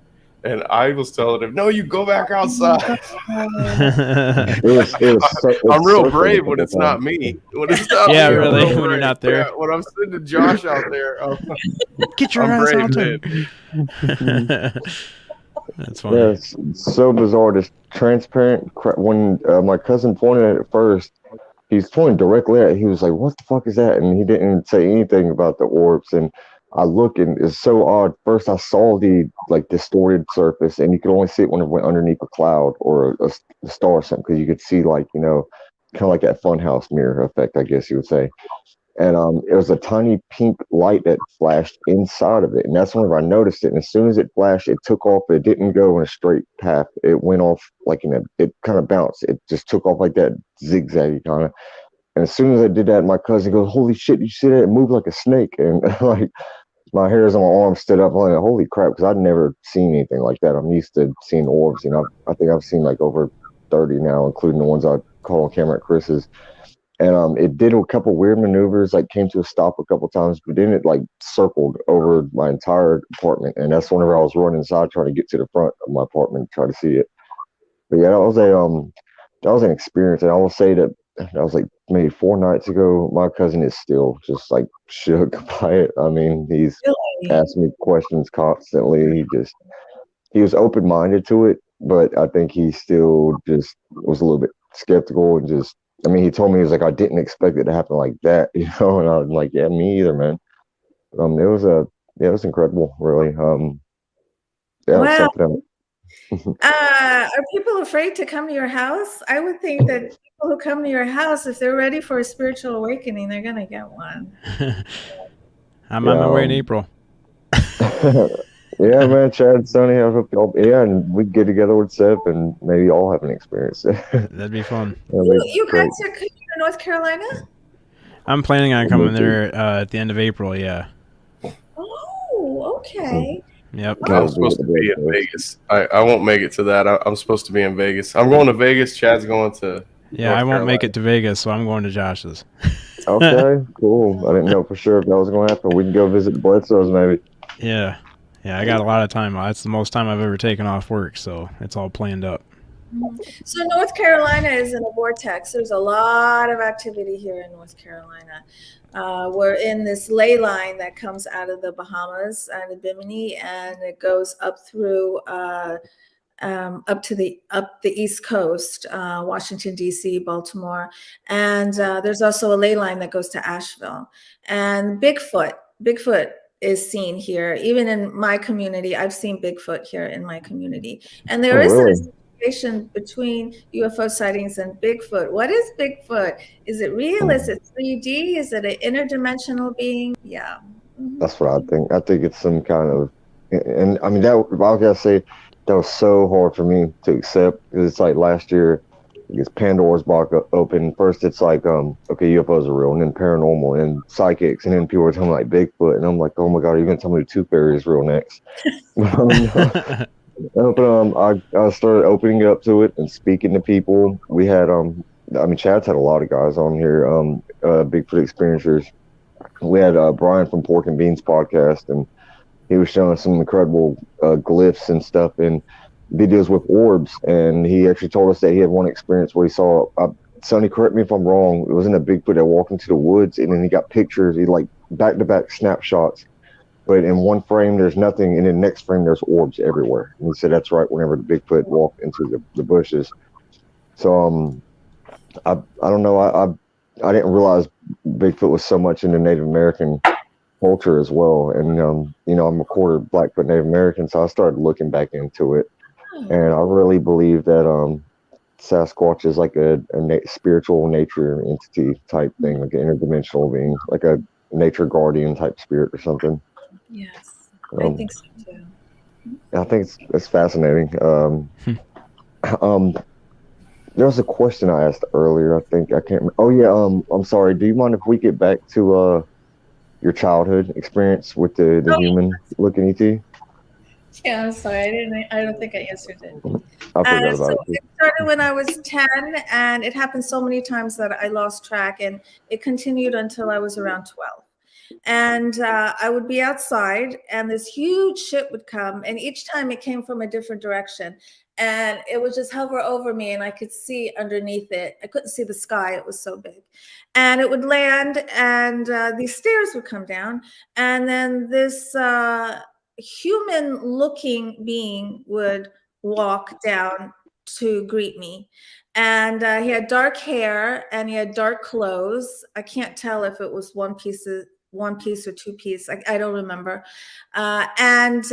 and I was telling him, "No, you go back outside." I'm It's real circling a brave when couple it's not times. me. When it's not Yeah, me, I'm really, real when you're brave. not there. Yeah, when I'm sending Josh out there, Get your I'm ass brave out there. then. That's funny. Yeah, it's so bizarre. This transparent. When my cousin pointed at it first, he's pointing directly at it. He was like, "What the fuck is that?" And he didn't say anything about the orbs. And I look, and it's so odd. First, I saw the like distorted surface, and you could only see it when it went underneath a cloud or a star or something, because you could see like kind of like that funhouse mirror effect, I guess you would say. And it was a tiny pink light that flashed inside of it, and that's whenever I noticed it. And as soon as it flashed, it took off. It didn't go in a straight path. It went off like it kind of bounced. It just took off like that zigzaggy kind of. And as soon as I did that, my cousin goes, "Holy shit, you see that? It moved like a snake." And like my hairs on my arm stood up. I'm like, "Holy crap!" Because I'd never seen anything like that. I'm used to seeing orbs. I think I've seen like over 30 now, including the ones I caught on camera at Chris's. And it did a couple weird maneuvers, like came to a stop a couple times, but then it like circled over my entire apartment. And that's whenever I was running inside trying to get to the front of my apartment to try to see it. But yeah, that was an experience. And I will say that was like maybe 4 nights ago. My cousin is still just like shook by it. I mean, he's Really? asked me questions constantly. He was open minded to it, but I think he still just was a little bit skeptical and just. I mean, he told me, he was like, "I didn't expect it to happen like that," and I was like, "Yeah, me either, man." It was incredible, really. Yeah, it was Well, something else. are people afraid to come to your house? I would think that people who come to your house, if they're ready for a spiritual awakening, they're going to get one. I'm on my way in Yeah, April. yeah, man, Chad, Sonny, I hope y'all, yeah, and we get together with Sev and maybe all have an experience. That'd be fun. That'd You, be you guys great. are coming to North Carolina? I'm planning on Me coming too. there at the end of April. Yeah. Oh, okay. Yep. I'm supposed to be in Vegas. I won't make it to that. I'm supposed to be in Vegas. I'm going to Vegas. Chad's going to Yeah, North I won't make Carolina. it to Vegas, so I'm going to Josh's. Okay, cool. I didn't know for sure if that was going to happen. We can go visit the Bledsoes maybe. Yeah. Yeah, I got a lot of time. That's the most time I've ever taken off work, so it's all planned up. So North Carolina is in a vortex. There's a lot of activity here in North Carolina. We're in this ley line that comes out of the Bahamas and the Bimini, and it goes up through up the East Coast, Washington D.C., Baltimore, and there's also a ley line that goes to Asheville. And Bigfoot is seen here. Even in my community, I've seen Bigfoot here in my community, and there is really? an association between UFO sightings and Bigfoot. What is Bigfoot? Is it real? Is it 3D? Is it an interdimensional being? Yeah. That's what I think. I think it's some kind of, and I mean, that I gotta say, that was so hard for me to accept, because it's like last year, it's Pandora's box open. First, it's like, okay, UFOs are real, and then paranormal, and psychics, and then people were telling me like Bigfoot, and I'm like, oh my god, are you gonna tell me the tooth fairy is real next? But I started opening it up to it and speaking to people. We had I mean, Chad's had a lot of guys on here, Bigfoot experiencers. We had Brian from Pork and Beans podcast, and he was showing some incredible glyphs and stuff and videos with orbs. And he actually told us that he had one experience where he saw, Sonny, correct me if I'm wrong, it wasn't a Bigfoot that walked into the woods, and then he got pictures, he like back-to-back snapshots. But in one frame, there's nothing, and in the next frame, there's orbs everywhere. And he said that's right whenever the Bigfoot walked into the bushes. So I don't know, I didn't realize Bigfoot was so much in the Native American culture as well. And, you know, I'm a quarter Blackfoot Native American, so I started looking back into it. And I really believe that Sasquatch is like a spiritual nature entity type thing, like an interdimensional being, like a nature guardian type spirit or something. Yes, I think so too. I think it's fascinating. There was a question I asked earlier. I think I can't. Oh yeah. I'm sorry. Do you mind if we get back to your childhood experience with the human looking ET? Yeah, I'm sorry. I don't think I answered it. I forgot about it. It started when I was 10, and it happened so many times that I lost track, and it continued until I was around 12. And I would be outside, and this huge ship would come, and each time it came from a different direction, and it would just hover over me, and I could see underneath it. I couldn't see the sky, it was so big. And it would land, and these stairs would come down, and then this human-looking being would walk down to greet me. And he had dark hair, and he had dark clothes. I can't tell if it was one piece or two piece. I don't remember. And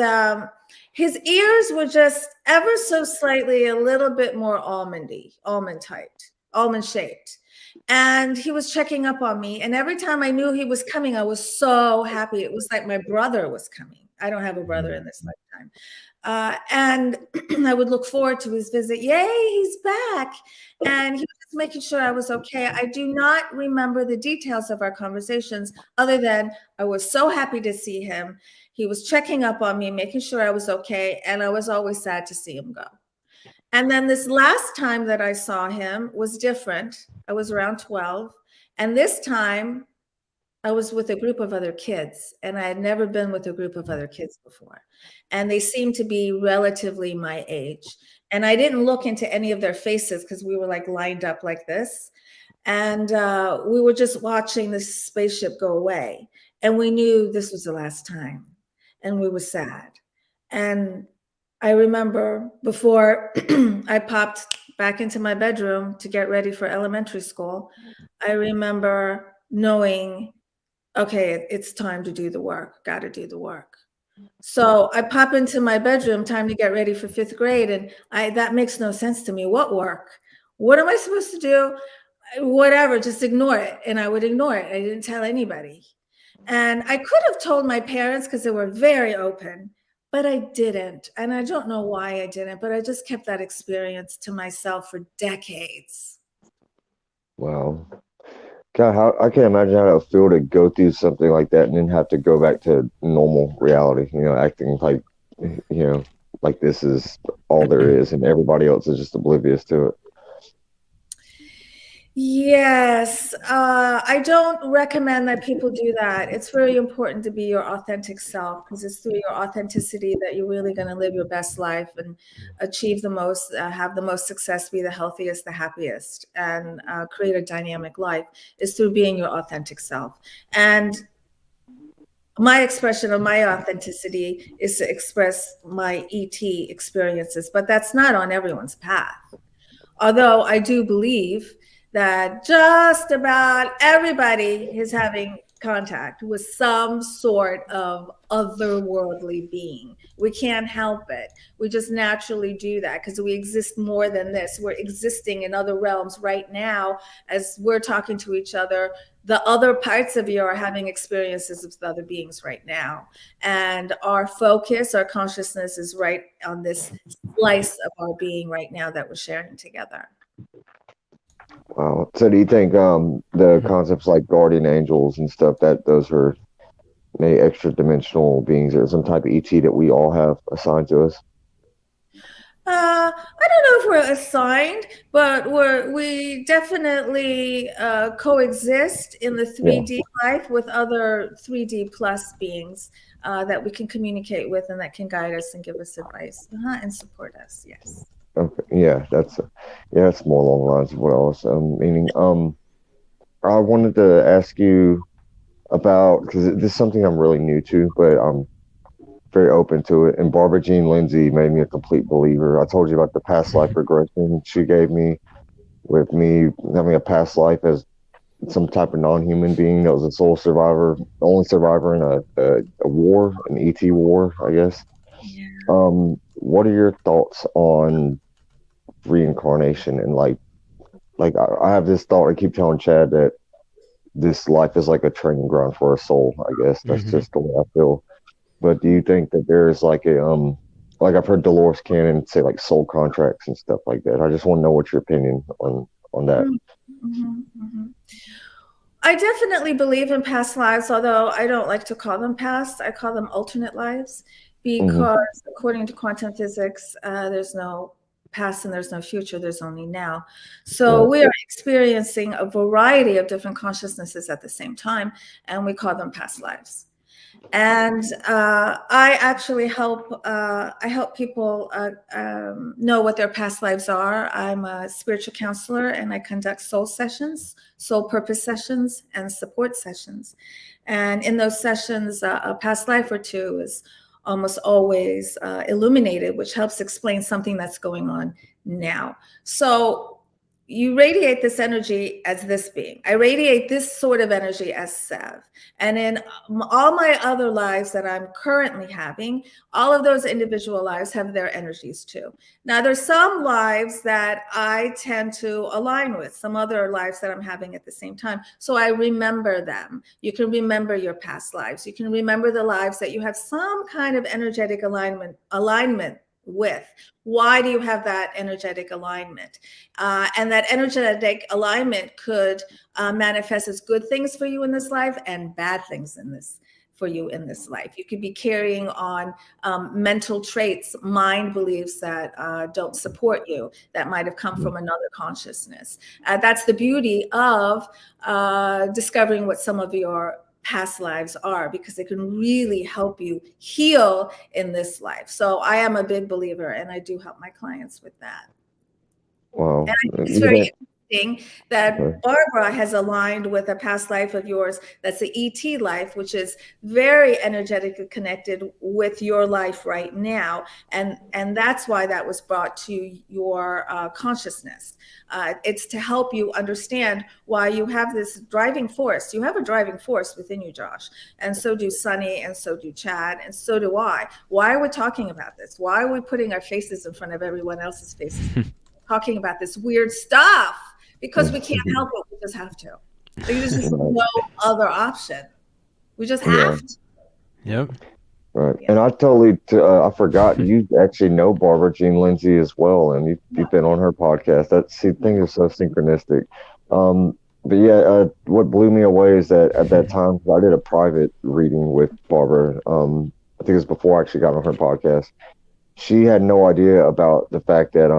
his ears were just ever so slightly a little bit more almond shaped. And he was checking up on me. And every time I knew he was coming, I was so happy. It was like my brother was coming. I don't have a brother in this lifetime. And I would look forward to his visit. Yay, he's back. And he was just making sure I was okay. I do not remember the details of our conversations other than I was so happy to see him. He was checking up on me, making sure I was okay. And I was always sad to see him go. And then this last time that I saw him was different. I was around 12. And this time I was with a group of other kids, and I had never been with a group of other kids before. And they seemed to be relatively my age. And I didn't look into any of their faces because we were like lined up like this. And we were just watching this spaceship go away. And we knew this was the last time. And we were sad. And I remember before I popped back into my bedroom to get ready for elementary school, I remember knowing, okay, it's time to do the work, got to do the work. So I pop into my bedroom, time to get ready for 5th grade. And that makes no sense to me. What work? What am I supposed to do? Whatever, just ignore it. And I would ignore it. I didn't tell anybody. And I could have told my parents because they were very open, but I didn't. And I don't know why I didn't, but I just kept that experience to myself for decades. Wow. God, I can't imagine how it would feel to go through something like that and then have to go back to normal reality, you know, acting like like this is all there is, and everybody else is just oblivious to it. Yes, I don't recommend that people do that. It's very important to be your authentic self, because it's through your authenticity that you're really going to live your best life and achieve the most, have the most success, be the healthiest, the happiest, and create a dynamic life, is through being your authentic self. And my expression of my authenticity is to express my ET experiences, but that's not on everyone's path. Although I do believe that just about everybody is having contact with some sort of otherworldly being. We can't help it. We just naturally do that because we exist more than this. We're existing in other realms right now as we're talking to each other. The other parts of you are having experiences with other beings right now. And our focus, our consciousness is right on this slice of our being right now that we're sharing together. Wow. So do you think the concepts like guardian angels and stuff, that those are maybe extra dimensional beings or some type of ET that we all have assigned to us? I don't know if we're assigned, but we definitely coexist in the 3D life with other 3D plus beings that we can communicate with and that can guide us and give us advice and support us. Yes. Okay. Yeah, that's more along the lines of what I was meaning. I wanted to ask you about, because this is something I'm really new to, but I'm very open to it. And Barbara Jean Lindsay made me a complete believer. I told you about the past life regression she gave me, with me having a past life as some type of non-human being that was a sole survivor, the only survivor in a war, an ET war, I guess. Yeah. What are your thoughts on reincarnation? And like I have this thought, I keep telling Chad that this life is like a training ground for a soul. I guess that's just the way I feel. But do you think that there's like a like I've heard Dolores Cannon say like soul contracts and stuff like that? I just want to know what your opinion on that. Mm-hmm, mm-hmm. I definitely believe in past lives, although I don't like to call them past. I call them alternate lives because according to quantum physics, there's no past and there's no future, there's only now. So we are experiencing a variety of different consciousnesses at the same time, and we call them past lives. And I actually help people know what their past lives are. I'm a spiritual counselor, and I conduct soul sessions, soul purpose sessions, and support sessions. And in those sessions, a past life or two is almost always illuminated, which helps explain something that's going on now. So you radiate this energy as this being. I radiate this sort of energy as Sev. And in all my other lives that I'm currently having, all of those individual lives have their energies too. Now, there's some lives that I tend to align with, some other lives that I'm having at the same time. So I remember them. You can remember your past lives. You can remember the lives that you have some kind of energetic alignment with. Why do you have that energetic alignment? And that energetic alignment could manifest as good things for you in this life and bad things for you in this life. You could be carrying on mental traits, mind beliefs that don't support you, that might have come from another consciousness. That's the beauty of discovering what some of your past lives are, because they can really help you heal in this life. So I am a big believer, and I do help my clients with that. Wow. And I think it's very interesting that Barbara has aligned with a past life of yours that's the ET life, which is very energetically connected with your life right now. And that's why that was brought to your consciousness. It's to help you understand why you have this driving force. You have a driving force within you, Josh. And so do Sunny, and so do Chad, and so do I. Why are we talking about this? Why are we putting our faces in front of everyone else's faces? Talking about this weird stuff? Because we can't help it. We just have to. There's just no other option. We just have to. Yep. Right. Yeah. And I totally, I forgot, you actually know Barbara Jean Lindsay as well, and you've been on her podcast. Things are so synchronistic. But yeah, what blew me away is that at that time, I did a private reading with Barbara. I think it was before I actually got on her podcast. She had no idea about the fact that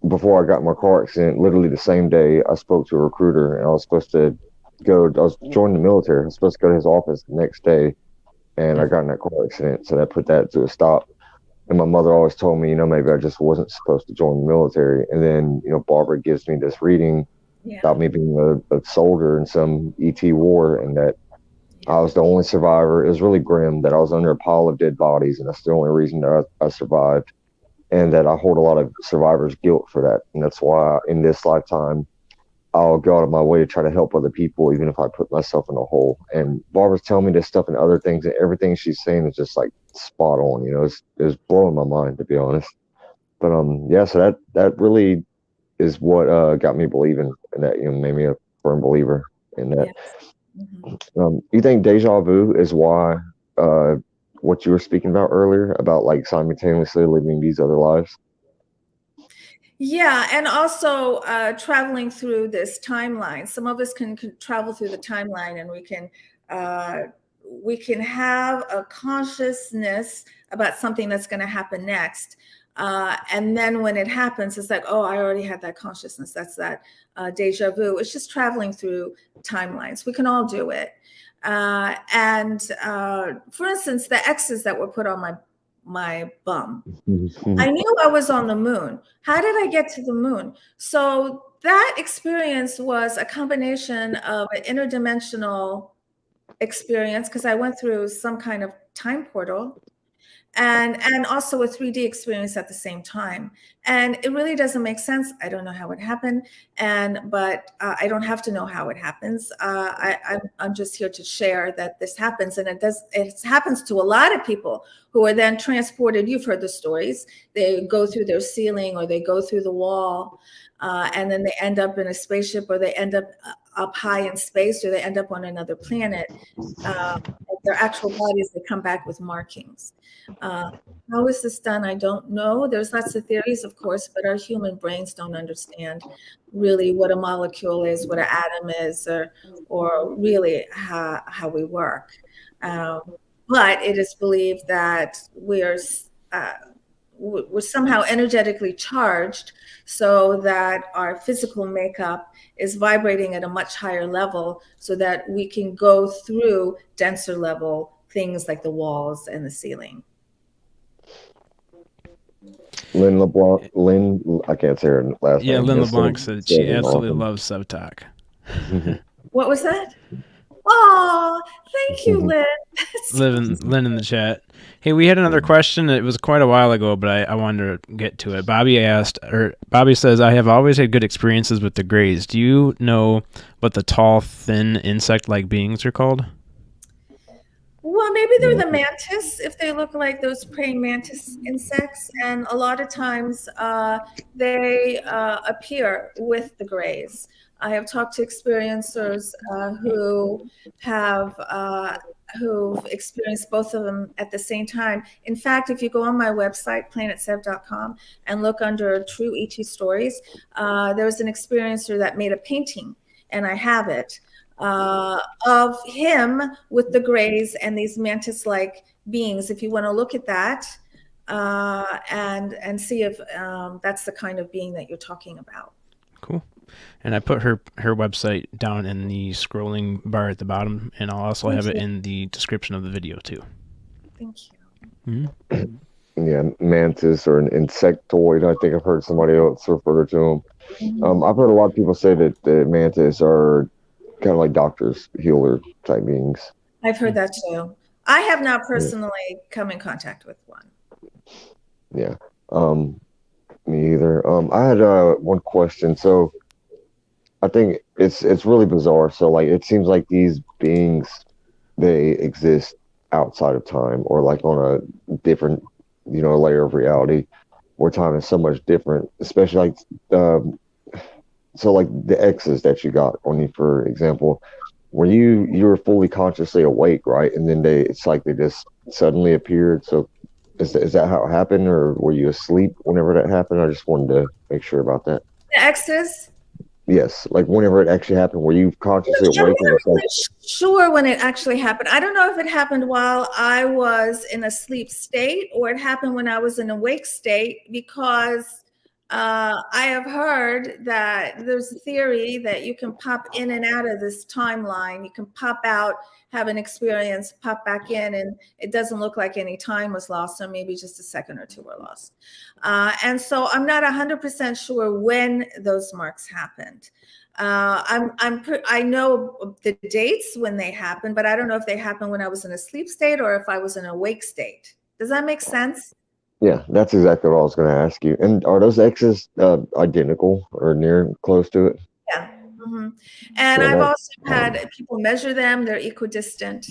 before I got in my car accident, literally the same day, I spoke to a recruiter, and I was supposed to I was joining the military. I was supposed to go to his office the next day, and I got in that car accident, so that put that to a stop. And my mother always told me, maybe I just wasn't supposed to join the military. And then, Barbara gives me this reading about me being a soldier in some ET war, and that I was the only survivor. It was really grim that I was under a pile of dead bodies, and that's the only reason that I survived. And that I hold a lot of survivor's guilt for that. And that's why in this lifetime, I'll go out of my way to try to help other people, even if I put myself in a hole. And Barbara's telling me this stuff and other things, and everything she's saying is just like spot on. It's blowing my mind, to be honest. But yeah, so that really is what got me believing in that. Made me a firm believer in that. You think deja vu is why what you were speaking about earlier about like simultaneously living these other lives? Yeah, and also traveling through this timeline. Some of us can travel through the timeline, and we can have a consciousness about something that's going to happen next. And then when it happens, it's like, oh, I already had that consciousness. That's that deja vu. It's just traveling through timelines. We can all do it. And for instance, the X's that were put on my bum. I knew I was on the moon. How did I get to the moon? So that experience was a combination of an interdimensional experience, because I went through some kind of time portal, and also a 3D experience at the same time. And it really doesn't make sense. I don't know how it happened, but I don't have to know how it happens. I'm just here to share that this happens, and it happens to a lot of people who are then transported. You've heard the stories. They go through their ceiling, or they go through the wall, and then they end up in a spaceship, or they end up high in space, or they end up on another planet. Their actual bodies, they come back with markings. How is this done? I don't know. There's lots of theories, of course, but our human brains don't understand really what a molecule is, what an atom is, or really how we work. But it is believed that we're somehow energetically charged, so that our physical makeup is vibrating at a much higher level, so that we can go through denser level things like the walls and the ceiling. Lynn LeBlanc, I can't say her last name. Yeah, Lynn LeBlanc said she absolutely loves Sev Tok. What was that? Oh, thank you, Lynn. Lynn in the chat. Hey, we had another question. It was quite a while ago, but I wanted to get to it. Bobby says, I have always had good experiences with the Greys. Do you know what the tall, thin, insect-like beings are called? Well, maybe they're the mantis, if they look like those praying mantis insects. And a lot of times they appear with the Greys. I have talked to experiencers who've experienced both of them at the same time. In fact, if you go on my website, planetsev.com, and look under True ET Stories, there's an experiencer that made a painting, and I have it, of him with the Greys and these mantis-like beings. If you want to look at that and see if that's the kind of being that you're talking about. Cool. And I put her website down in the scrolling bar at the bottom, and I'll also have it in the description of the video too. Thank you. Mm-hmm. Yeah, mantis or an insectoid. I think I've heard somebody else refer to them. Mm-hmm. I've heard a lot of people say that the mantis are kind of like doctors, healer type beings. I've heard that too. I have not personally come in contact with one. Yeah. Me either. I had one question. So I think it's really bizarre. So like it seems like these beings, they exist outside of time, or like on a different, layer of reality where time is so much different, especially like so like the X's that you got on you, for example, where you were fully consciously awake, right? And then it's like they just suddenly appeared. So is that how it happened, or were you asleep whenever that happened? I just wanted to make sure about that. The X's? Yes, like whenever it actually happened, were you consciously Yeah, I'm awake and not it's like, really sure when it actually happened. I don't know if it happened while I was in a sleep state or it happened when I was in a wake state, because I have heard that there's a theory that you can pop in and out of this timeline. You can pop out, have an experience, pop back in, and it doesn't look like any time was lost, or maybe just a second or two were lost. And so I'm not 100% sure when those marks happened. I know the dates when they happen, but I don't know if they happened when I was in a sleep state or if I was in a wake state. Does that make sense? yeah, that's exactly what I was going to ask you. And are those X's identical or near close to it? Yeah. Mm-hmm. And Yeah, I've that, also had people measure them. They're equidistant.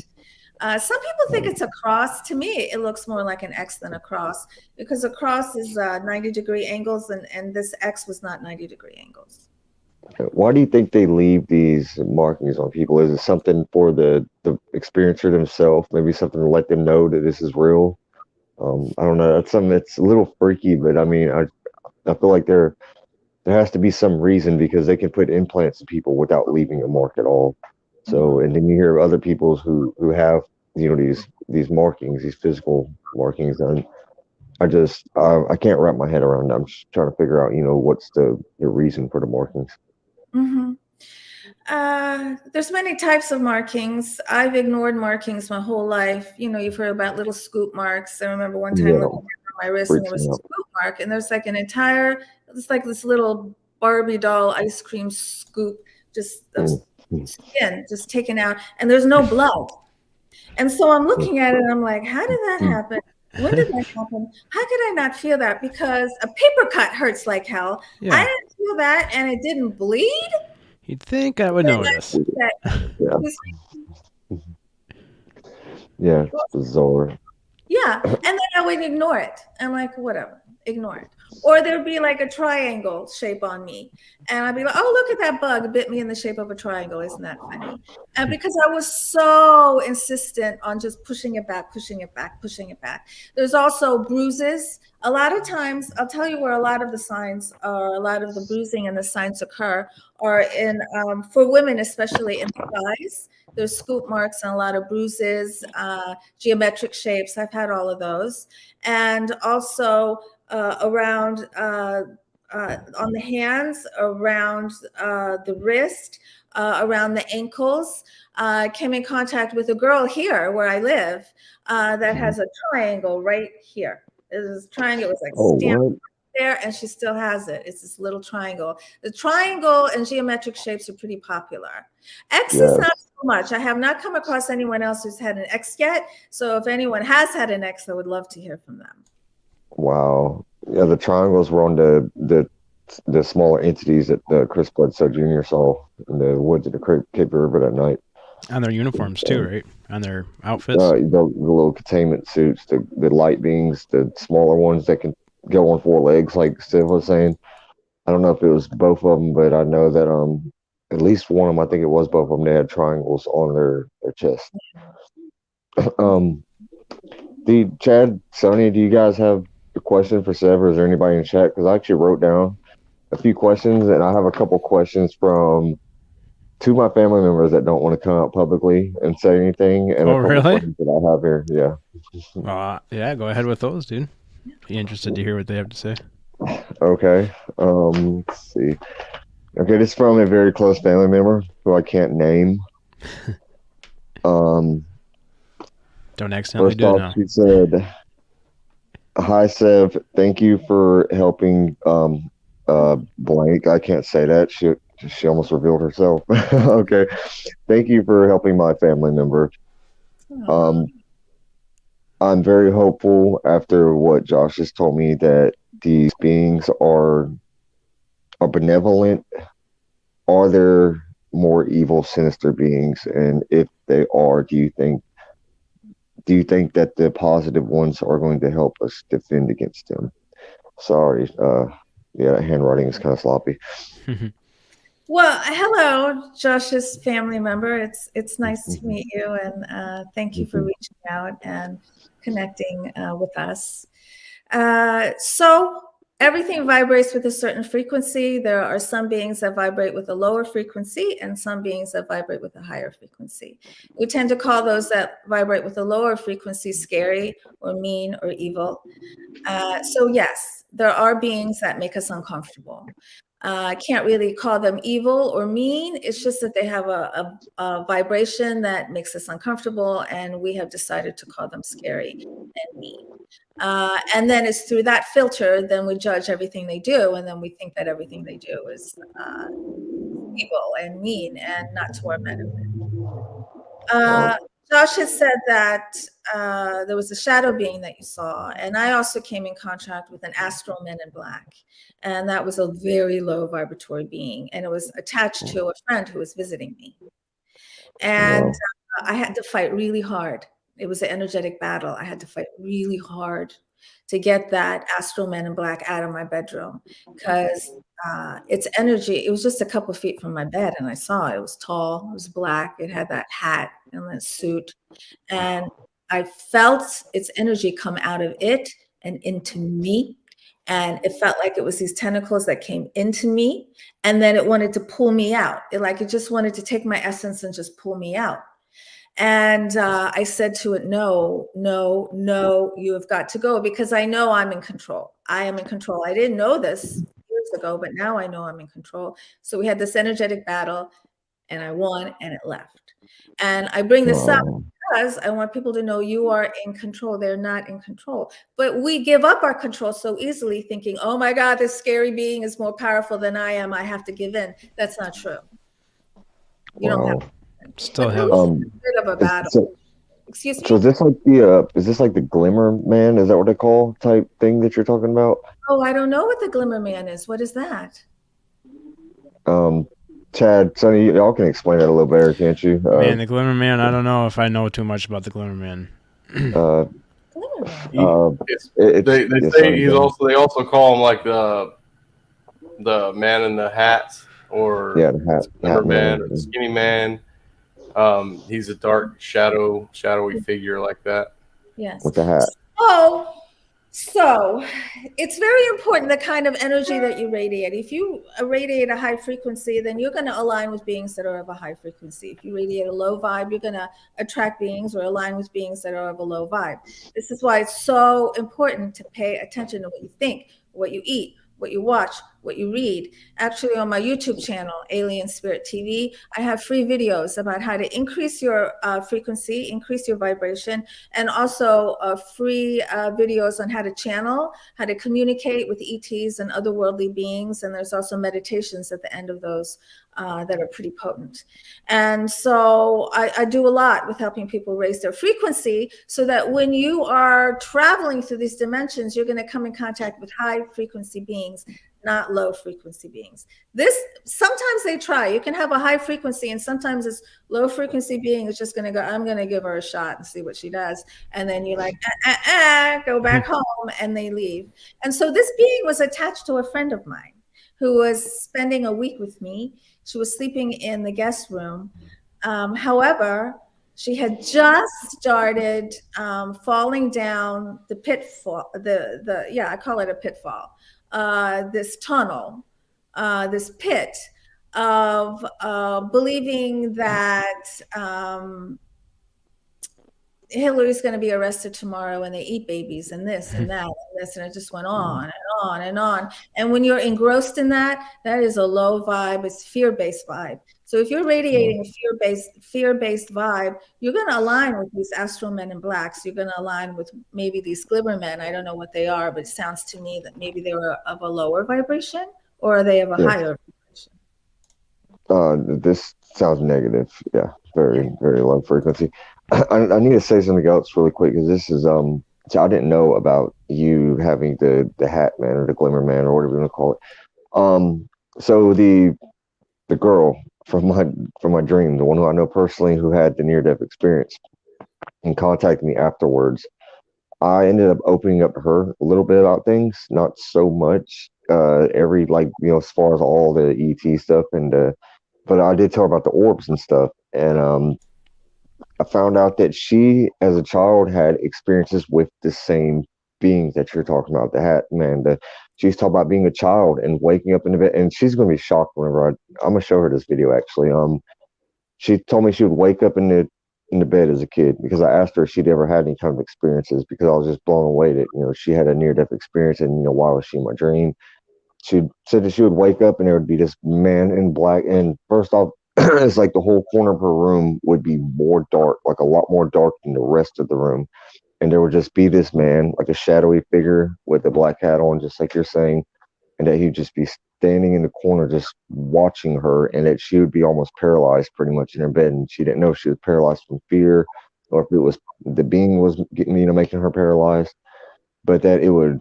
Some people think it's a cross. To me, it looks more like an X than a cross, because a cross is 90-degree angles, and this X was not 90-degree angles. why do you think they leave these markings on people? Is it something for the experiencer themselves? Maybe something to let them know that this is real? I don't know. That's something that's a little freaky, but I mean, I feel like there has to be some reason, because they can put implants in people without leaving a mark at all. So, and then you hear of other people who have these markings, these physical markings, and I can't wrap my head around it. I'm just trying to figure out what's the reason for the markings. Mm-hmm. There's many types of markings. I've ignored markings my whole life. You've heard about little scoop marks. I remember one time Yeah, looking at my wrist and there freaks was me a out. scoop mark, and there's like it's like this little Barbie doll ice cream scoop, just of Mm, mm, skin just taken out, and there's no blood. And so I'm mm, looking at it and I'm like, how did that mm. happen? When did that happen? How could I not feel that? Because a paper cut hurts like hell. I Yeah, didn't feel that, and it didn't bleed. you'd think I would notice. Yeah, yeah, it's bizarre. Yeah, and then I would ignore it. I'm like, whatever, ignore it. Or there'd be like a triangle shape on me, and I'd be like, oh, look at that bug, it bit me in the shape of a triangle. Isn't that funny? And because I was so insistent on just pushing it back, pushing it back, pushing it back. There's also bruises. A lot of times, I'll tell you where a lot of the signs, or a lot of the bruising and the signs occur, are in for women, especially in the thighs. There's scoop marks and a lot of bruises, geometric shapes. I've had all of those. And also around on the hands, around the wrist, around the ankles. Came in contact with a girl here where I live that has a triangle right here. This triangle was like Oh, stamped what? there, and she still has it. It's this little triangle. The triangle and geometric shapes are pretty popular. X is Yes. not so much. I have not come across anyone else who's had an X yet. So if anyone has had an X, I would love to hear from them. Wow. Yeah, the triangles were on the smaller entities that Chris Bledsoe Jr. saw in the woods of the Cape River that night. On their uniforms too, right? On their outfits. The little containment suits, the light beams, the smaller ones that can go on four legs, like Steve was saying. I don't know if it was both of them, but I know that at least one of them, I think it was both of them, they had triangles on their chest. Chad, Sonny, do you guys have a question for Sev, or is there anybody in the chat? Because I actually wrote down a few questions, and I have a couple questions from two of my family members that don't want to come out publicly and say anything, and Oh, a couple really? questions that I have here. Yeah. Yeah, go ahead with those, dude. Be interested to hear what they have to say. Okay. Let's see. Okay, this is from a very close family member who I can't name. Don't accidentally First do it off, now. she said, "Hi Sev, thank you for helping blank. I can't say that. She almost revealed herself. Okay. Thank you for helping my family member. I'm very hopeful after what Josh has told me that these beings are benevolent. Are there more evil, sinister beings? And if they are, do you think that the positive ones are going to help us defend against them?" Sorry. Yeah, handwriting is kind of sloppy. Well, hello, Josh's family member. It's nice to meet you, and thank you for reaching out and connecting with us. So everything vibrates with a certain frequency. There are some beings that vibrate with a lower frequency and some beings that vibrate with a higher frequency. We tend to call those that vibrate with a lower frequency scary or mean or evil. So yes, there are beings that make us uncomfortable. I can't really call them evil or mean. It's just that they have a vibration that makes us uncomfortable, and we have decided to call them scary and mean. And then it's through that filter, then we judge everything they do, and then we think that everything they do is evil and mean and not to our benefit. Josh has said that there was a shadow being that you saw, and I also came in contact with an astral men in black, and that was a very low vibratory being, and it was attached to a friend who was visiting me, and I had to fight really hard. It was an energetic battle. I had to fight really hard to get that astral men in black out of my bedroom, because its energy, it was just a couple of feet from my bed, and I saw it. It was tall, it was black, it had that hat and that suit, and I felt its energy come out of it and into me, and it felt like it was these tentacles that came into me, and then it wanted to pull me out. It just wanted to take my essence and just pull me out. And I said to it, no, no, no, you have got to go, because I know I'm in control. I am in control. I didn't know this years ago, but now I know I'm in control. So we had this energetic battle, and I won, and it left. And I bring this up because I want people to know you are in control. They're not in control. But we give up our control so easily, thinking, oh my God, this scary being is more powerful than I am. I have to give in. That's not true. You don't have to. Still have a bit of a battle. Excuse me? So is this like the Glimmer Man? Is that what they call type thing that you're talking about? Oh, I don't know what the Glimmer Man is. What is that? Chad, Sonny, y'all can explain that a little better, can't you? Man, the Glimmer Man, I don't know if I know too much about the Glimmer Man. They say he's also, they also call him like the man in the hat, or the hat man, or the skinny man. He's a dark shadowy figure like that. Yes. With the hat. So it's very important the kind of energy that you radiate. If you radiate a high frequency, then you're going to align with beings that are of a high frequency. If you radiate a low vibe, you're going to attract beings or align with beings that are of a low vibe. This is why it's so important to pay attention to what you think, what you eat, what you watch, what you read. Actually, on my YouTube channel, Alien Spirit TV, I have free videos about how to increase your frequency, increase your vibration, and also free videos on how to channel, how to communicate with ETs and otherworldly beings. And there's also meditations at the end of those that are pretty potent. And so I do a lot with helping people raise their frequency, so that when you are traveling through these dimensions, you're going to come in contact with high frequency beings, not low frequency beings. Sometimes they try. You can have a high frequency, and sometimes this low frequency being is just going to go, I'm going to give her a shot and see what she does. And then you're like, go back home, and they leave. And so this being was attached to a friend of mine who was spending a week with me. She was sleeping in the guest room. However, she had just started falling down the pitfall, I call it a pitfall, this tunnel, this pit of believing that Hillary's going to be arrested tomorrow, and they eat babies and this and that and this, and it just went on and on and on. And when you're engrossed in that, that is a low vibe. It's fear-based vibe. So if you're radiating a fear-based vibe, you're going to align with these astral men in blacks. You're going to align with maybe these glimmer men. I don't know what they are, but it sounds to me that maybe they were of a lower vibration, or are they of a higher vibration? This sounds negative. Yeah, very, very low frequency. I need to say something else really quick, because this is so I didn't know about you having the hat man or the glimmer man or whatever you want to call it. So the girl from my dream, the one who I know personally, who had the near-death experience and contacted me afterwards, I ended up opening up to her a little bit about things, not so much as far as all the ET stuff, but I did tell her about the orbs and stuff, and I found out that she, as a child, had experiences with the same beings that you're talking about, the hat man, she's talking about being a child and waking up in the bed, and she's gonna be shocked whenever I'm gonna show her this video actually. She told me she would wake up in the bed as a kid because I asked her if she'd ever had any kind of experiences, because I was just blown away that, you know, she had a near death experience, and, you know, why was she in my dream? She said that she would wake up and there would be this man in black, and first off, it's like the whole corner of her room would be more dark, like a lot more dark than the rest of the room. And there would just be this man, like a shadowy figure with a black hat on, just like you're saying, and that he'd just be standing in the corner just watching her, and that she would be almost paralyzed pretty much in her bed, and she didn't know if she was paralyzed from fear or if it was the being was getting, you know, making her paralyzed, but that it would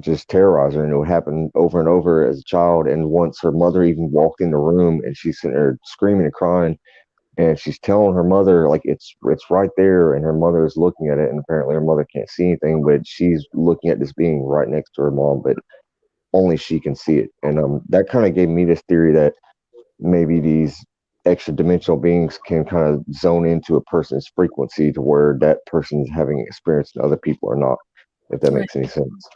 just terrorize her, and it would happen over and over as a child. And once her mother even walked in the room, and she's sitting there screaming and crying, and she's telling her mother, like, it's right there, and her mother is looking at it, and apparently her mother can't see anything, but she's looking at this being right next to her mom, but only she can see it. And that kind of gave me this theory that maybe these extra dimensional beings can kind of zone into a person's frequency to where that person is having experience and other people are not, if that makes any sense.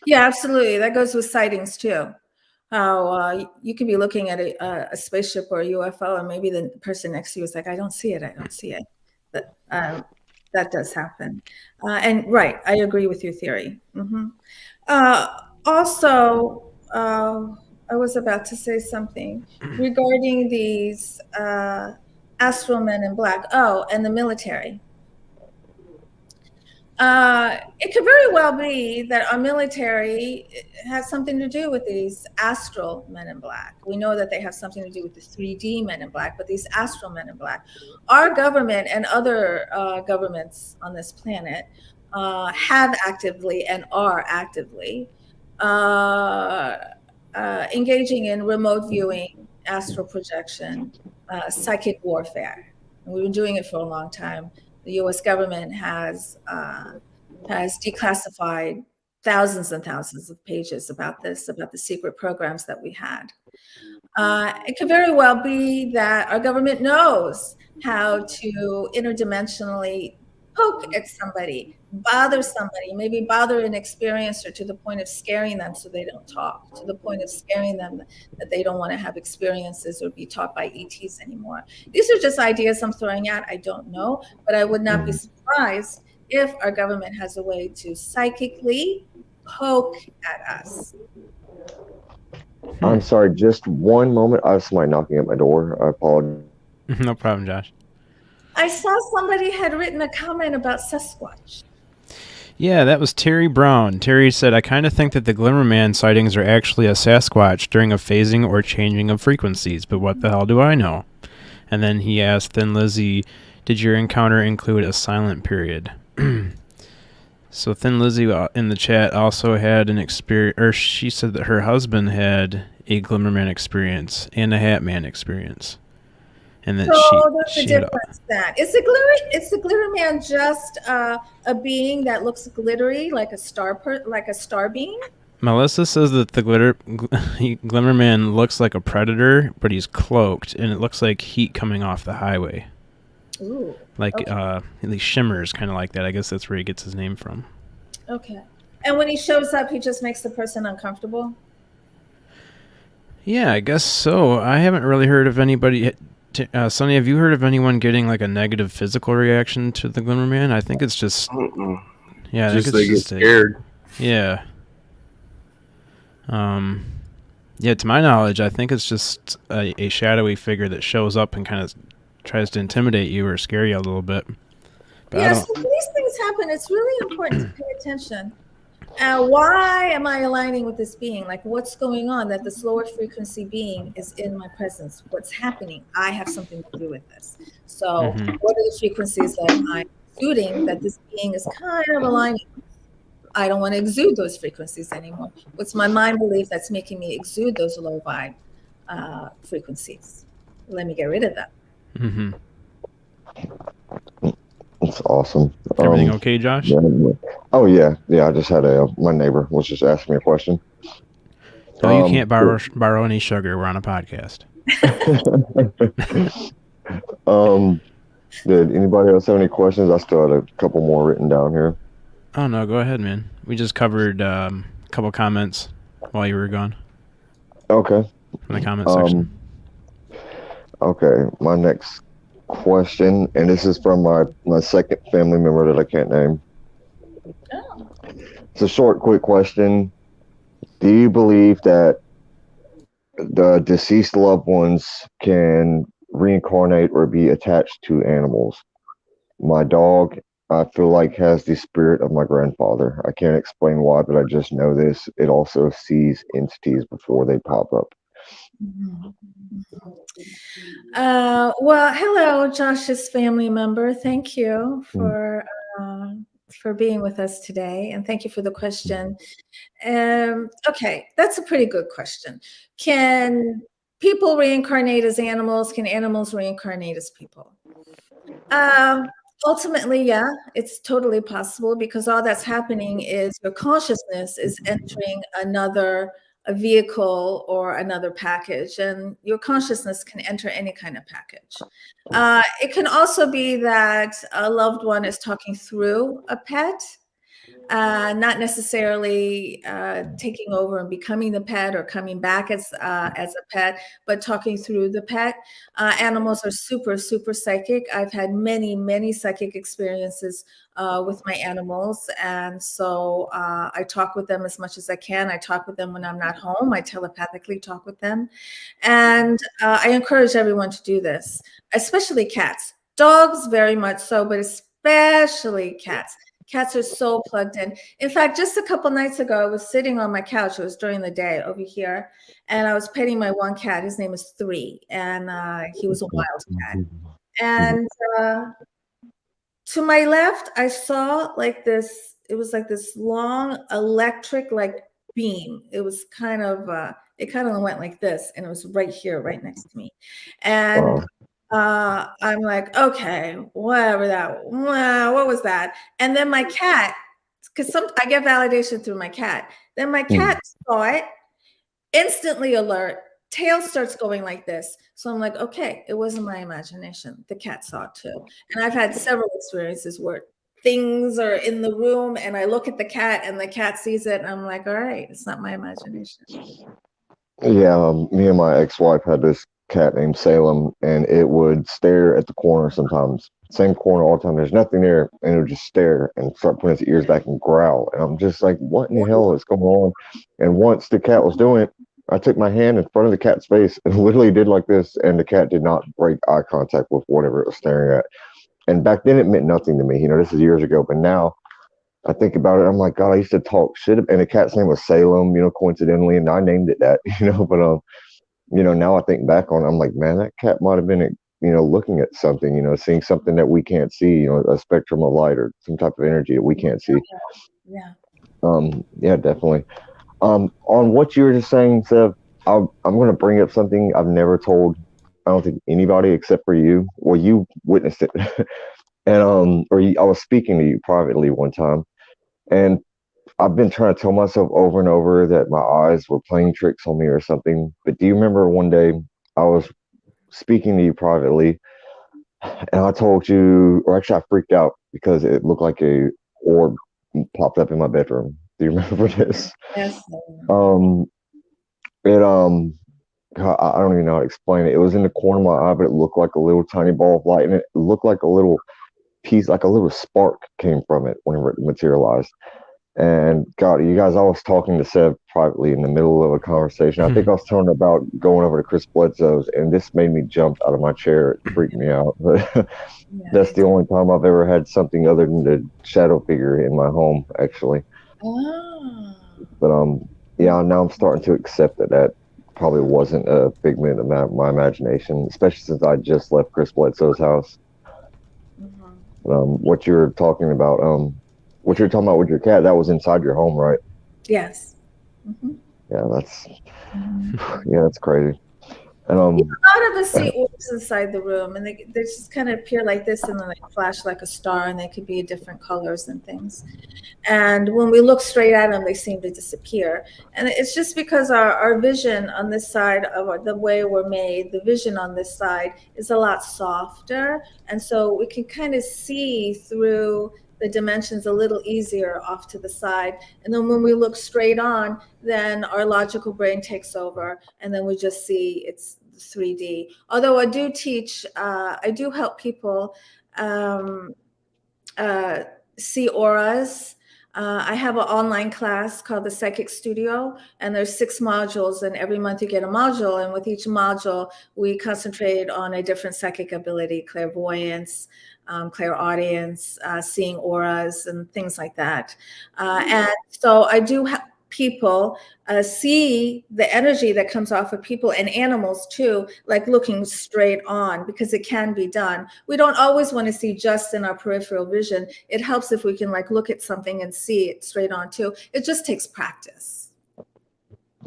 Yeah, absolutely. That goes with sightings too. How you could be looking at a spaceship or a UFO, and maybe the person next to you is like, I don't see it. I don't see it. That does happen. And right, I agree with your theory. Also, I was about to say something regarding these astral men in black. Oh, and the military. It could very well be that our military has something to do with these astral men in black. We know that they have something to do with the 3D men in black, but these astral men in black, our government and other governments on this planet have actively and are actively engaging in remote viewing, astral projection, psychic warfare. And we've been doing it for a long time. The U.S. government has declassified thousands and thousands of pages about this, about the secret programs that we had. It could very well be that our government knows how to interdimensionally poke at somebody, bother somebody, maybe bother an experiencer to the point of scaring them so they don't talk, to the point of scaring them that they don't want to have experiences or be taught by ETs anymore. These are just ideas I'm throwing out. I don't know, but I would not be surprised if our government has a way to psychically poke at us. I'm sorry, just one moment. I have somebody knocking at my door. I apologize. No problem, Josh. I saw somebody had written a comment about Sasquatch. Yeah, that was Terry Brown. Terry said, I kind of think that the Glimmerman sightings are actually a Sasquatch during a phasing or changing of frequencies, but what the hell do I know? And then he asked Thin Lizzy, did your encounter include a silent period? So Thin Lizzy in the chat also had an experience, or she said that her husband had a Glimmerman experience and a Hatman experience. And then there's a difference then. Is the Glitterman just a being that looks glittery, like a star being? Melissa says that the Glimmerman looks like a predator, but he's cloaked, and it looks like heat coming off the highway. Ooh. Like he shimmers, kind of like that. I guess that's where he gets his name from. Okay. And when he shows up, he just makes the person uncomfortable? Yeah, I guess so. I haven't really heard of anybody. Sonny, have you heard of anyone getting like a negative physical reaction to the Glimmerman? I think it's just, yeah, just they get scared. Yeah. Yeah. To my knowledge, I think it's just a shadowy figure that shows up and kind of tries to intimidate you or scare you a little bit. But yeah. So when these things happen, it's really important to pay attention. Why am I aligning with this being? Like, what's going on that this lower frequency being is in my presence? What's happening? I have something to do with this. So what are the frequencies that I'm exuding that this being is kind of aligning with? I don't want to exude those frequencies anymore. What's my mind belief that's making me exude those low vibe frequencies? Let me get rid of that. Mm-hmm. That's awesome. Everything okay, Josh? Yeah. Oh yeah. I just had my neighbor was just asking me a question. No, you can't borrow any sugar. We're on a podcast. Did anybody else have any questions? I still had a couple more written down here. Oh no, go ahead, man. We just covered a couple comments while you were gone Okay. in the comment section. Okay, my next question, and this is from my second family member that I can't name. Oh. It's a short, quick question. Do you believe that the deceased loved ones can reincarnate or be attached to animals? My dog, I feel like, has the spirit of my grandfather. I can't explain why, but I just know this. It also sees entities before they pop up. Well, hello, Josh's family member. Thank you for being with us today, and thank you for the question. Okay, that's a pretty good question. Can people reincarnate as animals? Can animals reincarnate as people? Ultimately, yeah, it's totally possible because all that's happening is your consciousness is entering a vehicle or another package, and your consciousness can enter any kind of package. It can also be that a loved one is talking through a pet, not necessarily taking over and becoming the pet or coming back as a pet, but talking through the pet. Animals are super, super psychic. I've had many, many psychic experiences with my animals. And so I talk with them as much as I can. I talk with them when I'm not home. I telepathically talk with them. And I encourage everyone to do this, especially cats. Dogs, very much so, but especially cats. Cats are so plugged in. In fact, just a couple nights ago, I was sitting on my couch. It was during the day over here, and I was petting my one cat. His name is 3, and he was a wild cat. And to my left, I saw like this. It was like this long electric like beam. It was kind of went like this, and it was right here, right next to me. And I'm like, okay, whatever what was that? And then my cat, because I get validation through my cat. Then my cat saw it, instantly alert, tail starts going like this. So I'm like, okay, it wasn't my imagination. The cat saw it too. And I've had several experiences where things are in the room and I look at the cat and the cat sees it and I'm like, all right, it's not my imagination. Yeah, me and my ex-wife had this cat named Salem, and it would stare at the corner sometimes. Same corner all the time. There's nothing there, and it would just stare and start putting its ears back and growl. And I'm just like, what in the hell is going on? And once the cat was doing it, I took my hand in front of the cat's face and literally did like this, and the cat did not break eye contact with whatever it was staring at. And back then, it meant nothing to me. You know, this is years ago, but now I think about it, I'm like, God, I used to talk shit, and the cat's name was Salem, you know, coincidentally, and I named it that, you know, but you know, now I think back on it, I'm like, man, that cat might have been, you know, looking at something, you know, seeing something that we can't see, you know, a spectrum of light or some type of energy that we can't see. Yeah. Yeah, definitely. On what you were just saying, Sev, I'm going to bring up something I've never told, I don't think anybody except for you. Well, you witnessed it. And, I was speaking to you privately one time, and I've been trying to tell myself over and over that my eyes were playing tricks on me or something. But do you remember one day I was speaking to you privately and I told you, or actually I freaked out because it looked like a orb popped up in my bedroom. Do you remember this? Yes. It God, I don't even know how to explain it. It was in the corner of my eye, but it looked like a little tiny ball of light, and it looked like a little piece, like a little spark came from it whenever it materialized. And God, you guys, I was talking to Sev privately in the middle of a conversation. I think I was telling about going over to Chris Bledsoe's, and this made me jump out of my chair. It freaked me out. But that's the only time I've ever had something other than the shadow figure in my home, actually. Oh. But yeah, now I'm starting to accept that probably wasn't a figment of my imagination, especially since I just left Chris Bledsoe's house. What you're talking about, what you're talking about with your cat, that was inside your home, right? Yes. Yeah, that's crazy. And a lot of us see orbs inside the room, and they just kind of appear like this, and then they flash like a star, and they could be different colors and things. And when we look straight at them, they seem to disappear. And it's just because our vision on this side of the way we're made, the vision on this side is a lot softer, and so we can kind of see through the dimensions a little easier off to the side. And then when we look straight on, then our logical brain takes over, and then we just see it's 3D. Although I do teach, I do help people see auras. I have an online class called the Psychic Studio, and there's 6 modules, and every month you get a module. And with each module, we concentrate on a different psychic ability: clairvoyance, clairaudience, seeing auras, and things like that. And so I do help people see the energy that comes off of people and animals too, like looking straight on, because it can be done. We don't always want to see just in our peripheral vision. It helps if we can like look at something and see it straight on too. It just takes practice.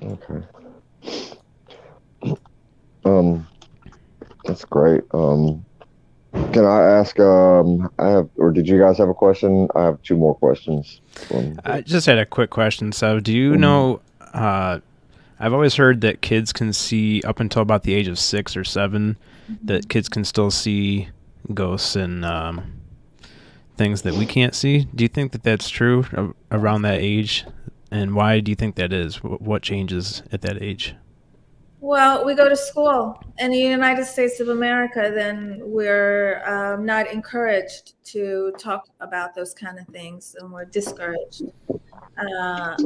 Okay. That's great. Can I ask, or did you guys have a question? I have 2 more questions. I just had a quick question. So do you know, I've always heard that kids can see up until about the age of 6 or 7, that kids can still see ghosts and things that we can't see. Do you think that that's true around that age? And why do you think that is? What changes at that age? Well, we go to school in the United States of America, then we're not encouraged to talk about those kind of things, and we're discouraged. I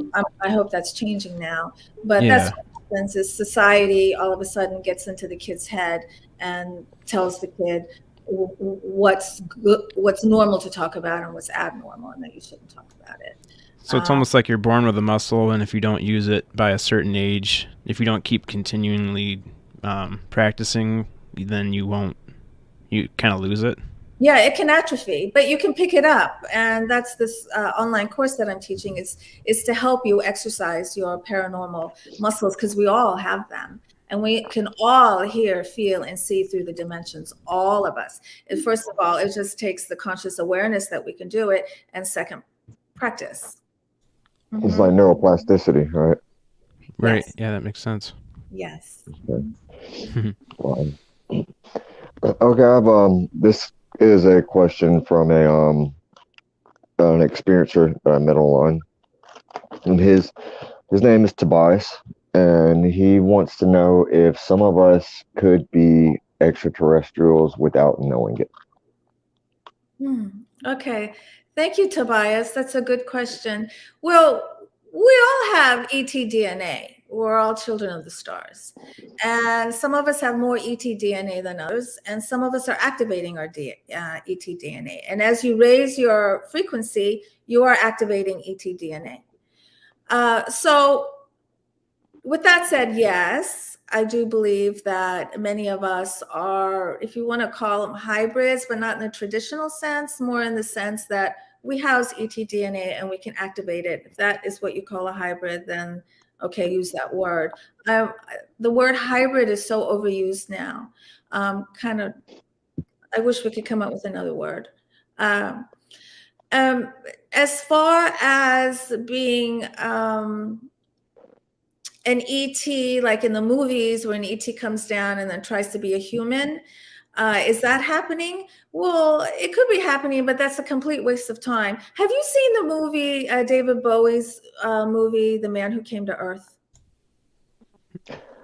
hope that's changing now, but that's what happens is society all of a sudden gets into the kid's head and tells the kid what's normal to talk about and what's abnormal, and that you shouldn't talk about it. So it's almost like you're born with a muscle, and if you don't use it by a certain age, if you don't keep continually practicing, then you kind of lose it. Yeah, it can atrophy, but you can pick it up. And that's this online course that I'm teaching is to help you exercise your paranormal muscles, because we all have them. And we can all hear, feel, and see through the dimensions, all of us. And first of all, it just takes the conscious awareness that we can do it. And second, practice. It's like neuroplasticity, right? Right. Yes. Yeah, that makes sense. Yes. Okay. Okay. This is a question from an experiencer that I met online, and his name is Tobias, and he wants to know if some of us could be extraterrestrials without knowing it. Okay. Thank you, Tobias. That's a good question. Well, we all have ET DNA. We're all children of the stars. And some of us have more ET DNA than others, and some of us are activating our ET DNA. And as you raise your frequency, you are activating ET DNA. So with that said, yes, I do believe that many of us are, if you want to call them hybrids, but not in the traditional sense, more in the sense that we house ETDNA and we can activate it. If that is what you call a hybrid, then okay, use that word. The word hybrid is so overused now. I wish we could come up with another word. As far as being an ET, like in the movies where an ET comes down and then tries to be a human, is that happening? Well, it could be happening, but that's a complete waste of time. Have you seen the movie, David Bowie's movie, The Man Who Came to Earth?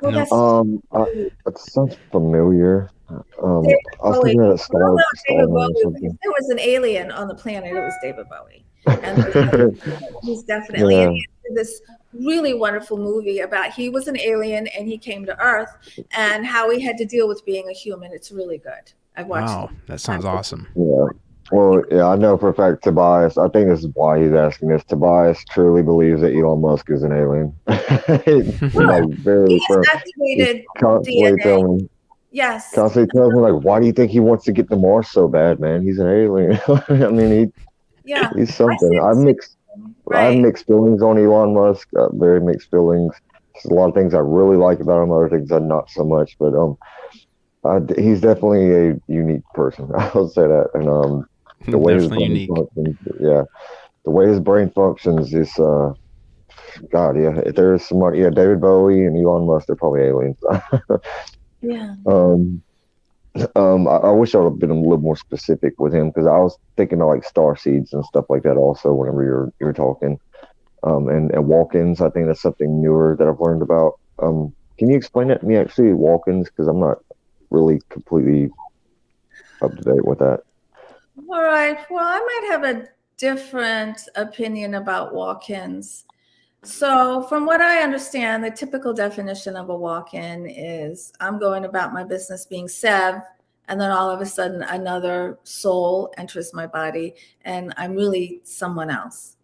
Well, that sounds familiar. I was thinking of Star Wars or something. There was an alien on the planet. It was David Bowie. And he's definitely in this really wonderful movie about he was an alien and he came to Earth and how he had to deal with being a human. It's really good. I've watched it. That sounds awesome. Yeah. Well, yeah, I know for a fact Tobias, I think this is why he's asking this. Tobias truly believes that Elon Musk is an alien. He has activated DNA. Yes. Constantly tells me, like, why do you think he wants to get to Mars so bad, man? He's an alien. I mean, he's something. I have mixed feelings on Elon Musk. Very mixed feelings. There's a lot of things I really like about him, other things I not so much. But he's definitely a unique person. I'll say that. And the way his brain functions, the way his brain functions is, God, yeah. If there's somebody, David Bowie and Elon Musk, they're probably aliens. Yeah. I wish I would have been a little more specific with him because I was thinking of like star seeds and stuff like that also whenever you're talking. And walk-ins, I think that's something newer that I've learned about. Can you explain that to me actually, walk-ins? Because I'm not really completely up to date with that. All right. Well, I might have a different opinion about walk-ins. So, from what I understand, the typical definition of a walk-in is I'm going about my business being Sev, and then all of a sudden another soul enters my body, and I'm really someone else.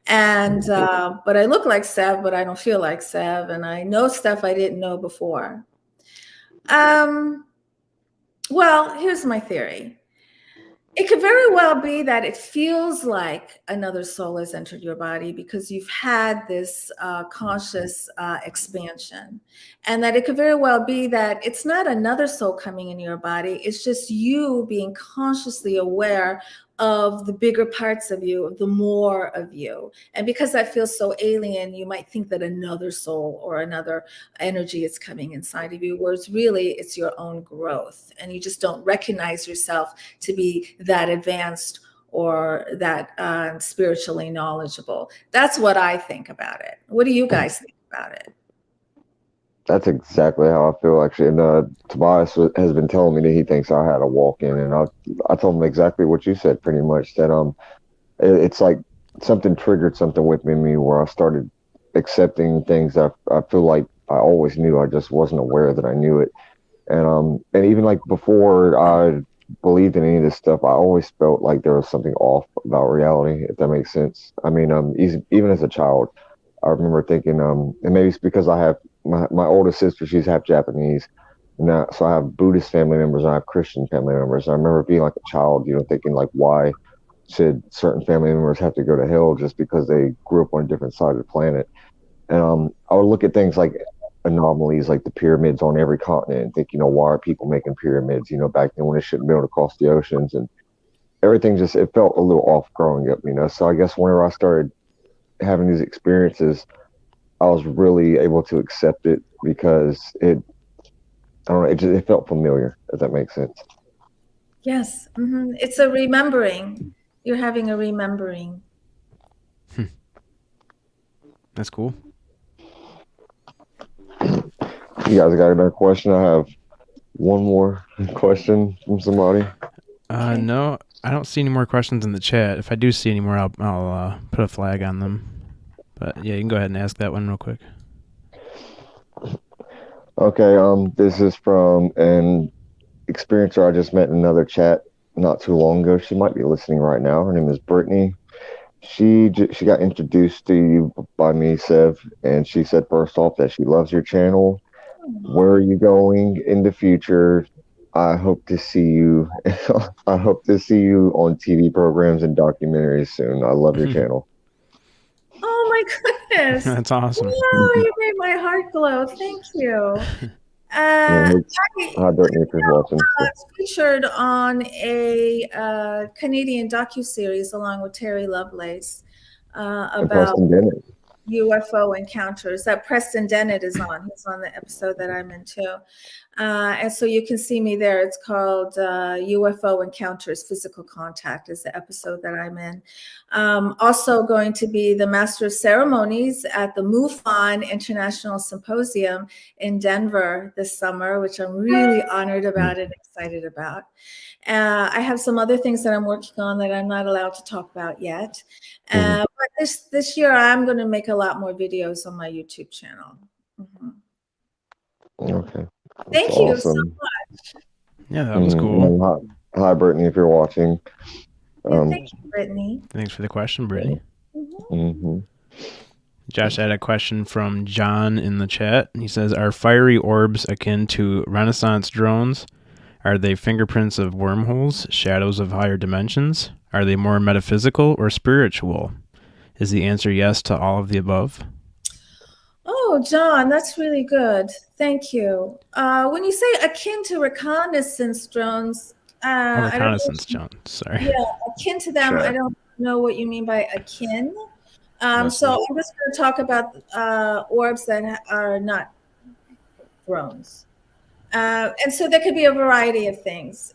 And but I look like Sev, but I don't feel like Sev, and I know stuff I didn't know before. Um, well, here's my theory. It could very well be that it feels like another soul has entered your body because you've had this conscious expansion. And that it could very well be that it's not another soul coming in your body, it's just you being consciously aware of the bigger parts of you, of the more of you. And because that feels so alien, you might think that another soul or another energy is coming inside of you, whereas really it's your own growth. And you just don't recognize yourself to be that advanced or that spiritually knowledgeable. That's what I think about it. What do you guys think about it? That's exactly how I feel actually. And Tobias has been telling me that he thinks I had a walk-in, and I told him exactly what you said, pretty much that it's like something triggered something within me where I started accepting things that I feel like I always knew. I just wasn't aware that I knew it. And even like before I believed in any of this stuff, I always felt like there was something off about reality, if that makes sense. I mean, even as a child, I remember thinking, and maybe it's because I have my oldest sister, she's half Japanese. Now, so I have Buddhist family members and I have Christian family members. And I remember being like a child, thinking like, why should certain family members have to go to hell just because they grew up on a different side of the planet? And I would look at things like anomalies, like the pyramids on every continent, and think, why are people making pyramids? Back then when they shouldn't be able to cross the oceans, and everything it felt a little off growing up. So I guess whenever I started having these experiences, I was really able to accept it because I don't know, it felt familiar, if that makes sense. Yes. It's a remembering. You're having a remembering. That's cool. You guys got another question? I have one more question from somebody. Okay. No, I don't see any more questions in the chat. If I do see any more, I'll put a flag on them. But yeah, you can go ahead and ask that one real quick. Okay, this is from an experiencer I just met in another chat not too long ago. She might be listening right now. Her name is Brittany. She got introduced to you by me, Sev, and she said first off that she loves your channel. Where are you going in the future? I hope to see you. I hope to see you on TV programs and documentaries soon. I love your channel. Oh my goodness. That's awesome. Wow, you made my heart glow. Thank you. Hi, Brittany, if you're watching. I was featured on a Canadian docuseries along with Terry Lovelace about UFO encounters that Preston Dennett is on. He's on the episode that I'm in too. And so you can see me there. It's called UFO Encounters Physical Contact is the episode that I'm in. Also going to be the Master of Ceremonies at the MUFON International Symposium in Denver this summer, which I'm really honored about and excited about. I have some other things that I'm working on that I'm not allowed to talk about yet. But this year, I'm going to make a lot more videos on my YouTube channel. Okay. Thank you so much. Yeah, that was cool. Hi, Brittany, if you're watching. Thank you, Brittany. Thanks for the question, Brittany. Josh had a question from John in the chat. He says, are fiery orbs akin to Renaissance drones? Are they fingerprints of wormholes, shadows of higher dimensions? Are they more metaphysical or spiritual? Is the answer yes to all of the above? Oh, John, that's really good. Thank you. When you say akin to reconnaissance drones, reconnaissance drones, sorry. Yeah, akin to them, sure. I don't know what you mean by akin. So I'm just going to talk about orbs that are not drones. And so there could be a variety of things.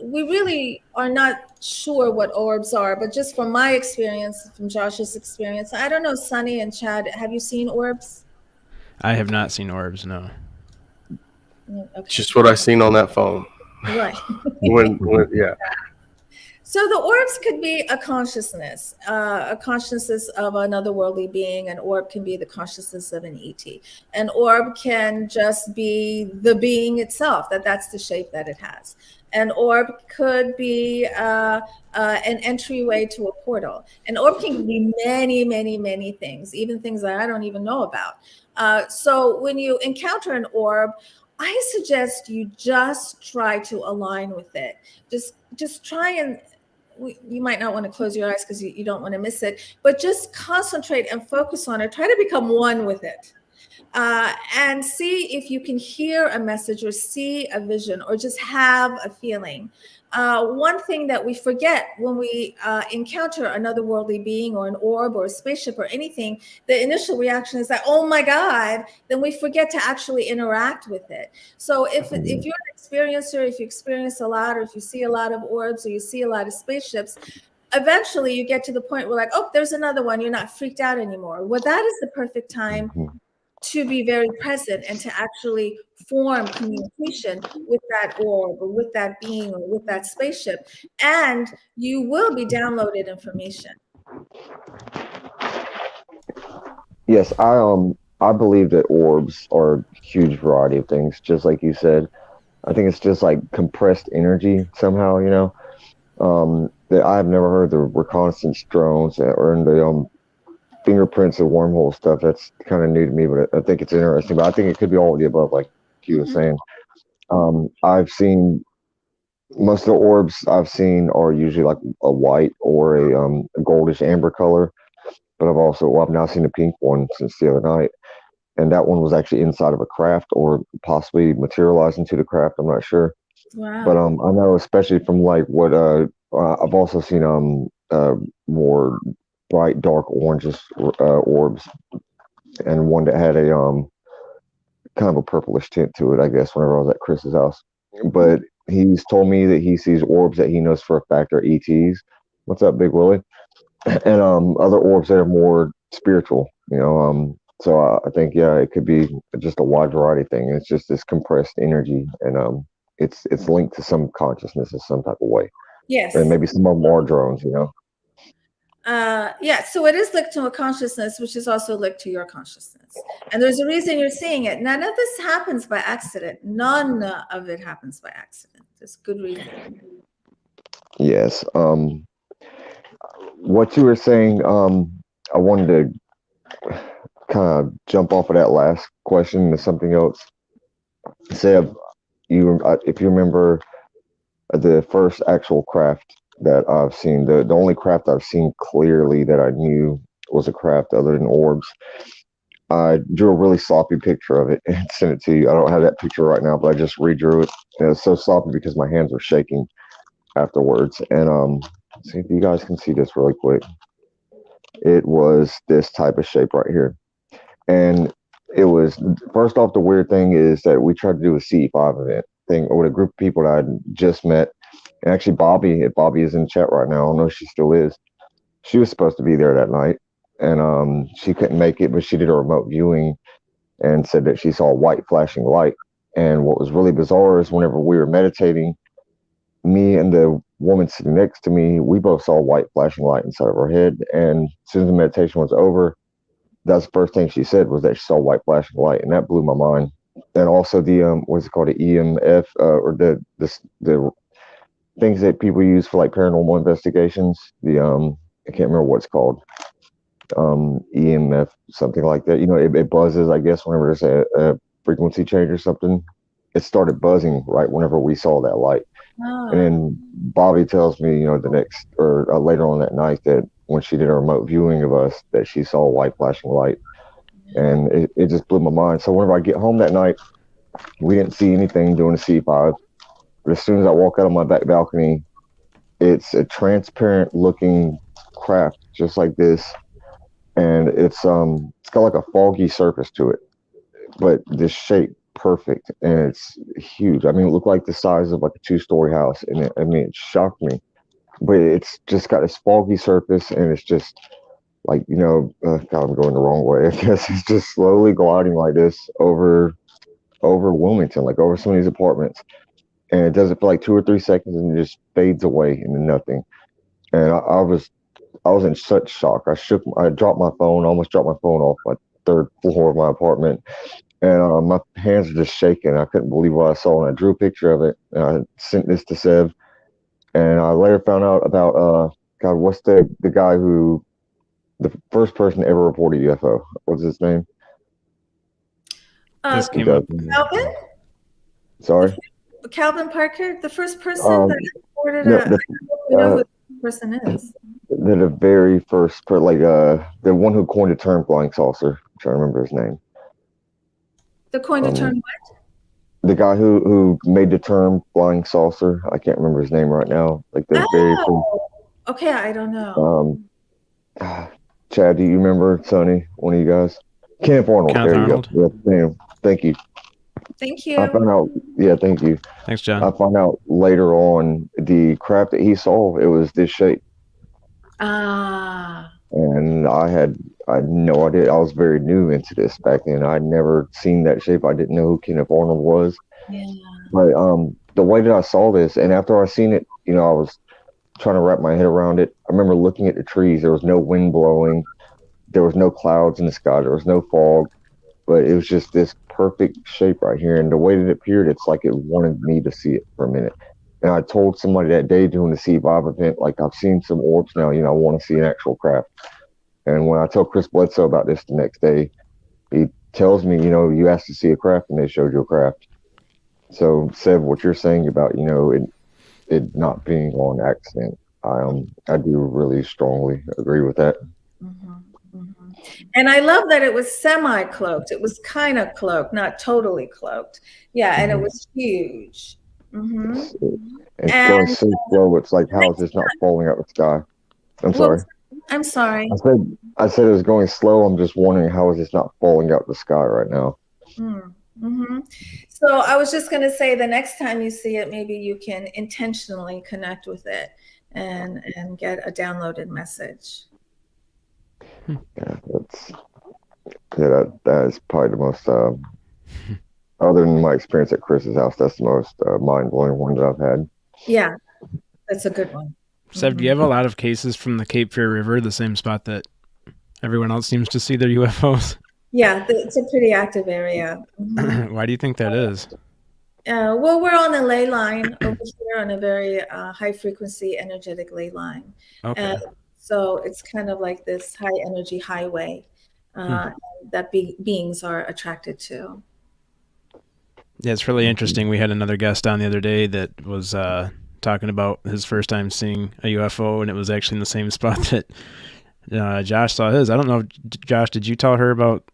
We really are not sure what orbs are, but just from my experience, from Josh's experience, I don't know, Sunny and Chad, have you seen orbs? I have not seen orbs, no. Okay. Just what I seen on that phone. Right. Yeah. So the orbs could be a consciousness of another worldly being. An orb can be the consciousness of an ET. An orb can just be the being itself, that's the shape that it has. An orb could be an entryway to a portal. An orb can be many, many, many things, even things that I don't even know about. So when you encounter an orb, I suggest you just try to align with it. Just try and you might not want to close your eyes because you don't want to miss it, but just concentrate and focus on it. Try to become one with it. And see if you can hear a message or see a vision or just have a feeling. One thing that we forget when we encounter another worldly being or an orb or a spaceship or anything, the initial reaction is that, oh my God, then we forget to actually interact with it. So if you're an experiencer, if you experience a lot, or if you see a lot of orbs or you see a lot of spaceships, eventually you get to the point where like, oh, there's another one. You're not freaked out anymore. Well, that is the perfect time to be very present and to actually form communication with that orb or with that being or with that spaceship. And you will be downloaded information. Yes, I believe that orbs are a huge variety of things, just like you said. I think it's just like compressed energy somehow, you know. That I've never heard the reconnaissance drones or in the fingerprints of wormhole stuff. That's kind of new to me, but I think it's interesting. But I think it could be all of the above, like you were saying. I've seen most of the orbs I've seen are usually like a white or a goldish amber color. But I've now seen a pink one since the other night, and that one was actually inside of a craft or possibly materialized into the craft. I'm not sure. Wow. But I know, especially from like what I've also seen more bright dark oranges orbs, and one that had a kind of a purplish tint to it, I guess, whenever I was at Chris's house. But he's told me that he sees orbs that he knows for a fact are ETs. What's up, Big Willie? And other orbs that are more spiritual, you know. So I think it could be just a wide variety thing. It's just this compressed energy, and it's linked to some consciousness in some type of way. Yes. And maybe some of them are drones, you know. So it is linked to a consciousness, which is also linked to your consciousness. And there's a reason you're seeing it. None of this happens by accident. None of it happens by accident. There's good reason. Yes. What you were saying, I wanted to kind of jump off of that last question to something else. Sev, if you remember the first actual craft that I've seen, the only craft I've seen clearly that I knew was a craft other than orbs, I drew a really sloppy picture of it and sent it to you. I don't have that picture right now, but I just redrew it. And it's so sloppy because my hands were shaking afterwards. And see if you guys can see this really quick. It was this type of shape right here. And it was, first off, the weird thing is that we tried to do a CE5 event thing with a group of people that I just met. And actually, Bobby is in the chat right now. I don't know if she still is. She was supposed to be there that night, and she couldn't make it, but she did a remote viewing and said that she saw a white flashing light. And what was really bizarre is whenever we were meditating, me and the woman sitting next to me, we both saw a white flashing light inside of our head. And as soon as the meditation was over, that's the first thing she said was that she saw a white flashing light, and that blew my mind. And also the what's it called, the EMF or the things that people use for like paranormal investigations. The I can't remember what it's called. EMF, something like that. You know, it buzzes, I guess, whenever there's a frequency change or something. It started buzzing right whenever we saw that light. Oh. And then Bobby tells me, you know, the next or later on that night that when she did a remote viewing of us, that she saw a white flashing light, and it just blew my mind. So whenever I get home that night, we didn't see anything during the C5. But as soon as I walk out on my back balcony, it's a transparent looking craft just like this, and it's got like a foggy surface to it, but this shape perfect and it's huge. I mean, it looked like the size of like a 2-story house, and it shocked me. But it's just got this foggy surface, and it's just like, God, I'm going the wrong way. I guess it's just slowly gliding like this over Wilmington, like over some of these apartments, and it does it for like 2 or 3 seconds, and it just fades away into nothing. And I was in such shock. I dropped my phone, almost dropped my phone off my 3rd floor of my apartment, and my hands were just shaking. I couldn't believe what I saw, and I drew a picture of it, and I sent this to Sev. And I later found out about God, what's the guy who, the first person to ever report a UFO? What's his name? This came up. Calvin? Sorry? Calvin Parker, the first person that reported no, I don't know who the person is. The very first, the one who coined the term flying saucer. I'm trying to remember his name. The coined the term what? The guy who made the term flying saucer. I can't remember his name right now. Like the very first. Okay, I don't know. Chad, do you remember, Sonny? One of you guys? Kenneth Arnold. Kenneth there Arnold. You go. Yeah, thank you. Thank you. I found out. Yeah, thank you. Thanks, John. I found out later on the craft that he saw. It was this shape. And I had no idea. I was very new into this back then. I'd never seen that shape. I didn't know who Kenneth Arnold was. Yeah. But the way that I saw this, and after I seen it, I was trying to wrap my head around it. I remember looking at the trees. There was no wind blowing. There was no clouds in the sky. There was no fog. But it was just this perfect shape right here. And the way that it appeared, it's like it wanted me to see it for a minute. And I told somebody that day doing the C5 event, like, I've seen some orbs now, I want to see an actual craft. And when I tell Chris Bledsoe about this the next day, he tells me, you asked to see a craft and they showed you a craft. So, Sev, what you're saying about, it not being on accident, I do really strongly agree with that. Mm-hmm. Mm-hmm. And I love that it was semi-cloaked. It was kind of cloaked, not totally cloaked. Yeah, and it was huge. Mm-hmm. It's going so slow. It's like, how is this not falling out of the sky? I'm sorry. I'm sorry. I said it was going slow. I'm just wondering, how is this not falling out of the sky right now? Mm-hmm. So I was just going to say, the next time you see it, maybe you can intentionally connect with it and get a downloaded message. Yeah, that is probably the most. Other than my experience at Chris's house, that's the most mind-blowing one that I've had. Yeah, that's a good one. Seb, do you have a lot of cases from the Cape Fear River, the same spot that everyone else seems to see their UFOs? Yeah, it's a pretty active area. Mm-hmm. Why do you think that is? Well, we're on a ley line over here, on a very high-frequency energetic ley line. Okay. And so it's kind of like this high-energy highway that beings are attracted to. Yeah, it's really interesting. We had another guest on the other day that was talking about his first time seeing a UFO, and it was actually in the same spot that Josh saw his. I don't know, Josh, did you tell her about?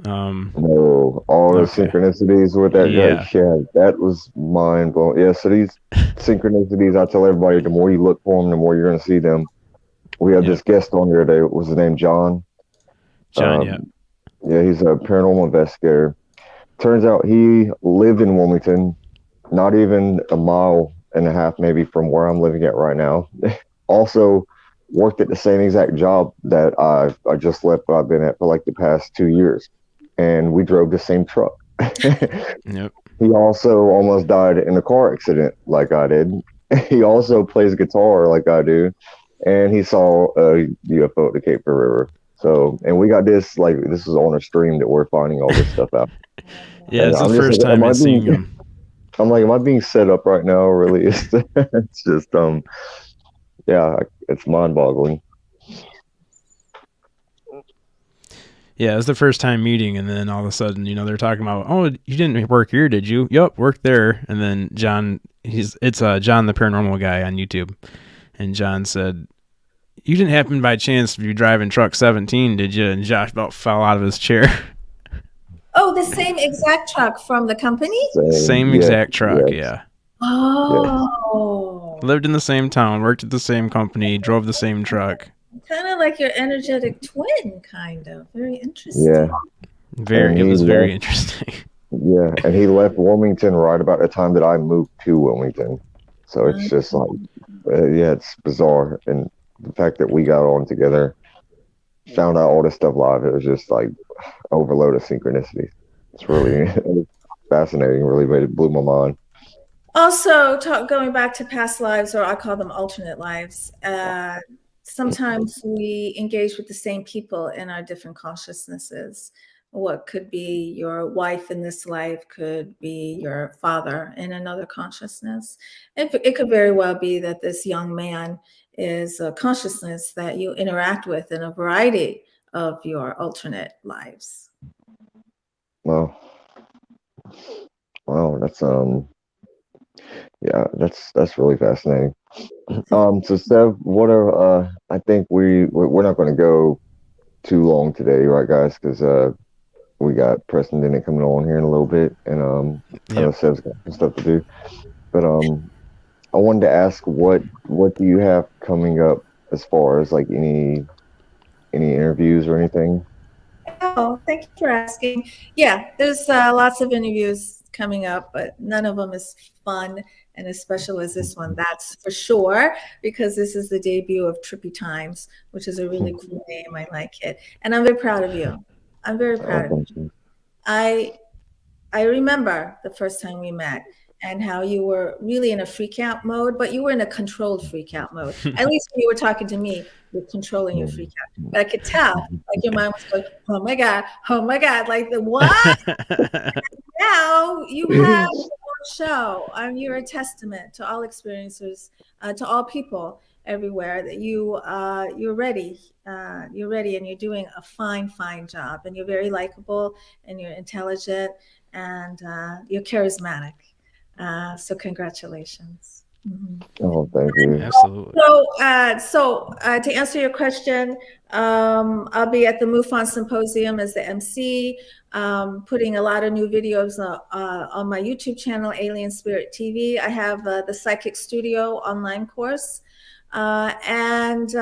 No, all the synchronicities with that. Yeah, that was mind blowing. Yeah, so these synchronicities, I tell everybody, the more you look for them, the more you're going to see them. We had this guest on here today. What was his name? John. Yeah. Yeah, he's a paranormal investigator. Turns out he lived in Wilmington, not even a mile and a half maybe from where I'm living at right now. Also worked at the same exact job that I just left, but I've been at for like the past 2 years. And we drove the same truck. Yep. He also almost died in a car accident like I did. He also plays guitar like I do. And he saw a UFO at the Cape Fear River. So, and we got this is on a stream that we're finding all this stuff out. Yeah, it's the first time I've seen him. I'm like, am I being set up right now? Really? It's just, yeah, it's mind-boggling. Yeah, it was the first time meeting, and then all of a sudden, they're talking about, oh, you didn't work here, did you? Yep, worked there. And then John, it's John the Paranormal Guy on YouTube, and John said, you didn't happen by chance to be driving truck 17, did you? And Josh about fell out of his chair. Oh, the same exact truck from the company? Same exact truck, yeah. Oh. Yeah. Lived in the same town, worked at the same company, drove the same truck. Kind of like your energetic twin, kind of. Very interesting. Yeah. It was very interesting. Yeah, and he left Wilmington right about the time that I moved to Wilmington. So it's just like, yeah, it's bizarre. And the fact that we got on together, found out all this stuff live, it was just like overload of synchronicity. It's really fascinating. Really blew my mind. Also, going back to past lives, or I call them alternate lives, sometimes we engage with the same people in our different consciousnesses. What could be your wife in this life could be your father in another consciousness. It could very well be that this young man is a consciousness that you interact with in a variety of your alternate lives. Wow. Wow, that's yeah, that's really fascinating. So Sev, what are I think we're not going to go too long today, right, guys? Because we got Preston Dennett coming on here in a little bit, and I know Sev's got some stuff to do. But I wanted to ask, what do you have coming up as far as like any interviews or anything? Oh, thank you for asking. Yeah, there's lots of interviews coming up, but none of them is fun and as special as this one. That's for sure, because this is the debut of Trippy Times, which is a really cool name. I like it, and I'm very proud of you. I'm very proud of you. I remember the first time we met and how you were really in a freak out mode, but you were in a controlled freak out mode. At least when you were talking to me, you're controlling your freak out. But I could tell, like your mind was going, oh my God, like the what? Now you have your own show. You're a testament to all experiencers, to all people everywhere, that you're ready. You're ready, and you're doing a fine job. And you're very likable, and you're intelligent, and you're charismatic. So congratulations. Mm-hmm. Oh, thank you. Absolutely. So to answer your question, I'll be at the MUFON Symposium as the MC, putting a lot of new videos on my YouTube channel, Alien Spirit TV. I have the Psychic Studio online course, and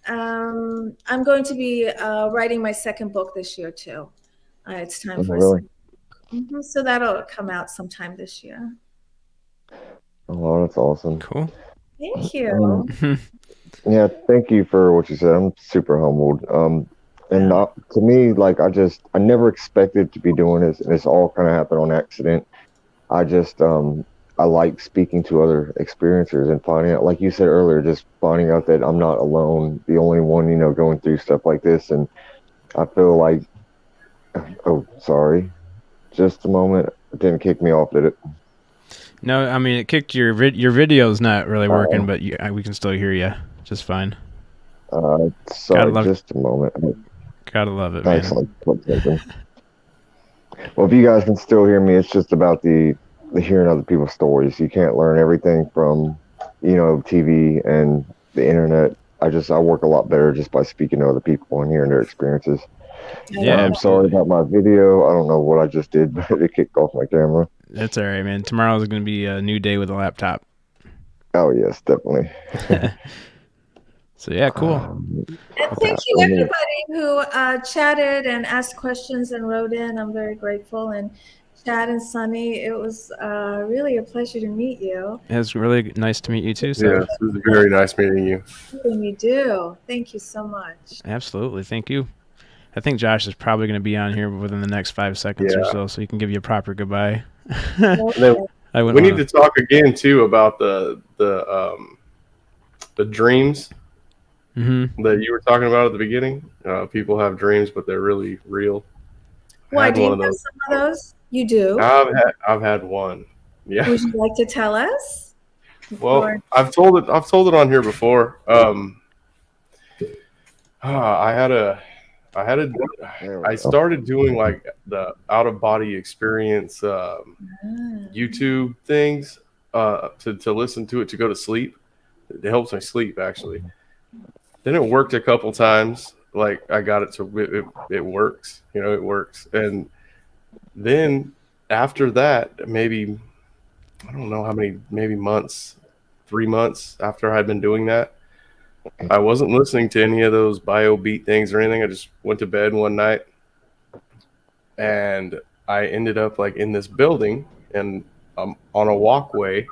I'm going to be writing my second book this year too. It's time for really? So that'll come out sometime this year. Oh, that's awesome. Cool. Thank you. Yeah, thank you for what you said. I'm super humbled. And to me, like I never expected to be doing this, and it's all kind of happened on accident. I just I like speaking to other experiencers and finding out, like you said earlier, just finding out that I'm not alone, the only one, going through stuff like this. And I feel like, oh, sorry, just a moment. It didn't kick me off, did it? No, I mean, it kicked your video's not really working, but we can still hear you just fine. Sorry, just a moment. Gotta love it, man. Well, if you guys can still hear me, it's just about the hearing other people's stories. You can't learn everything from, TV and the internet. I work a lot better just by speaking to other people and hearing their experiences. Yeah, I'm sorry about my video. I don't know what I just did, but it kicked off my camera. That's all right, man. Tomorrow's going to be a new day with a laptop. Oh, yes, definitely. So, yeah, cool. And thank you, everybody who chatted and asked questions and wrote in. I'm very grateful. And Chad and Sunny, it was really a pleasure to meet you. It was really nice to meet you, too. So. Yeah, it was very nice meeting you. You do. Thank you so much. Absolutely. Thank you. I think Josh is probably going to be on here within the next 5 seconds or so he can give you a proper goodbye. We need to talk again too about the dreams that you were talking about at the beginning. People have dreams, but they're really real. Why do you have some of those? You do. I've had one. Yeah. Would you like to tell us? Well, I've told it on here before. I started doing like the out of body experience YouTube things to listen to it to go to sleep. It helps me sleep actually. Then it worked a couple times. Like I got it to it works. It works. And then after that, maybe I don't know how many, maybe months, 3 months after I had been doing that, I wasn't listening to any of those bio beat things or anything. I just went to bed one night and I ended up like in this building, and I'm on a walkway,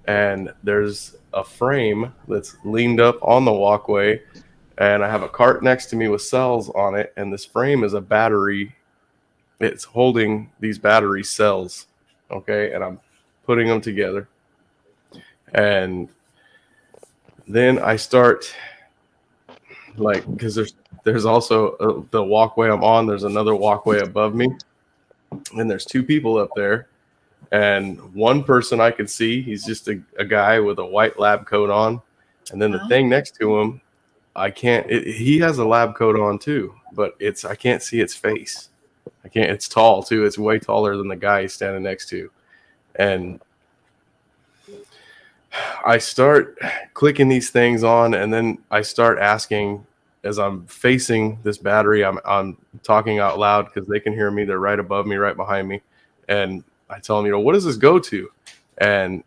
and there's a frame that's leaned up on the walkway, and I have a cart next to me with cells on it, and this frame is a battery. It's holding these battery cells, okay, and I'm putting them together, and then I start like, because there's also the walkway I'm on. There's another walkway above me, and there's two people up there. And one person I could see, he's just a guy with a white lab coat on. And then the thing next to him, I can't, he has a lab coat on too, but I can't see its face. It's tall too. It's way taller than the guy he's standing next to. And I start clicking these things on, and then I start asking, as I'm facing this battery, I'm talking out loud because they can hear me. They're right above me, right behind me. And I tell them, what does this go to? And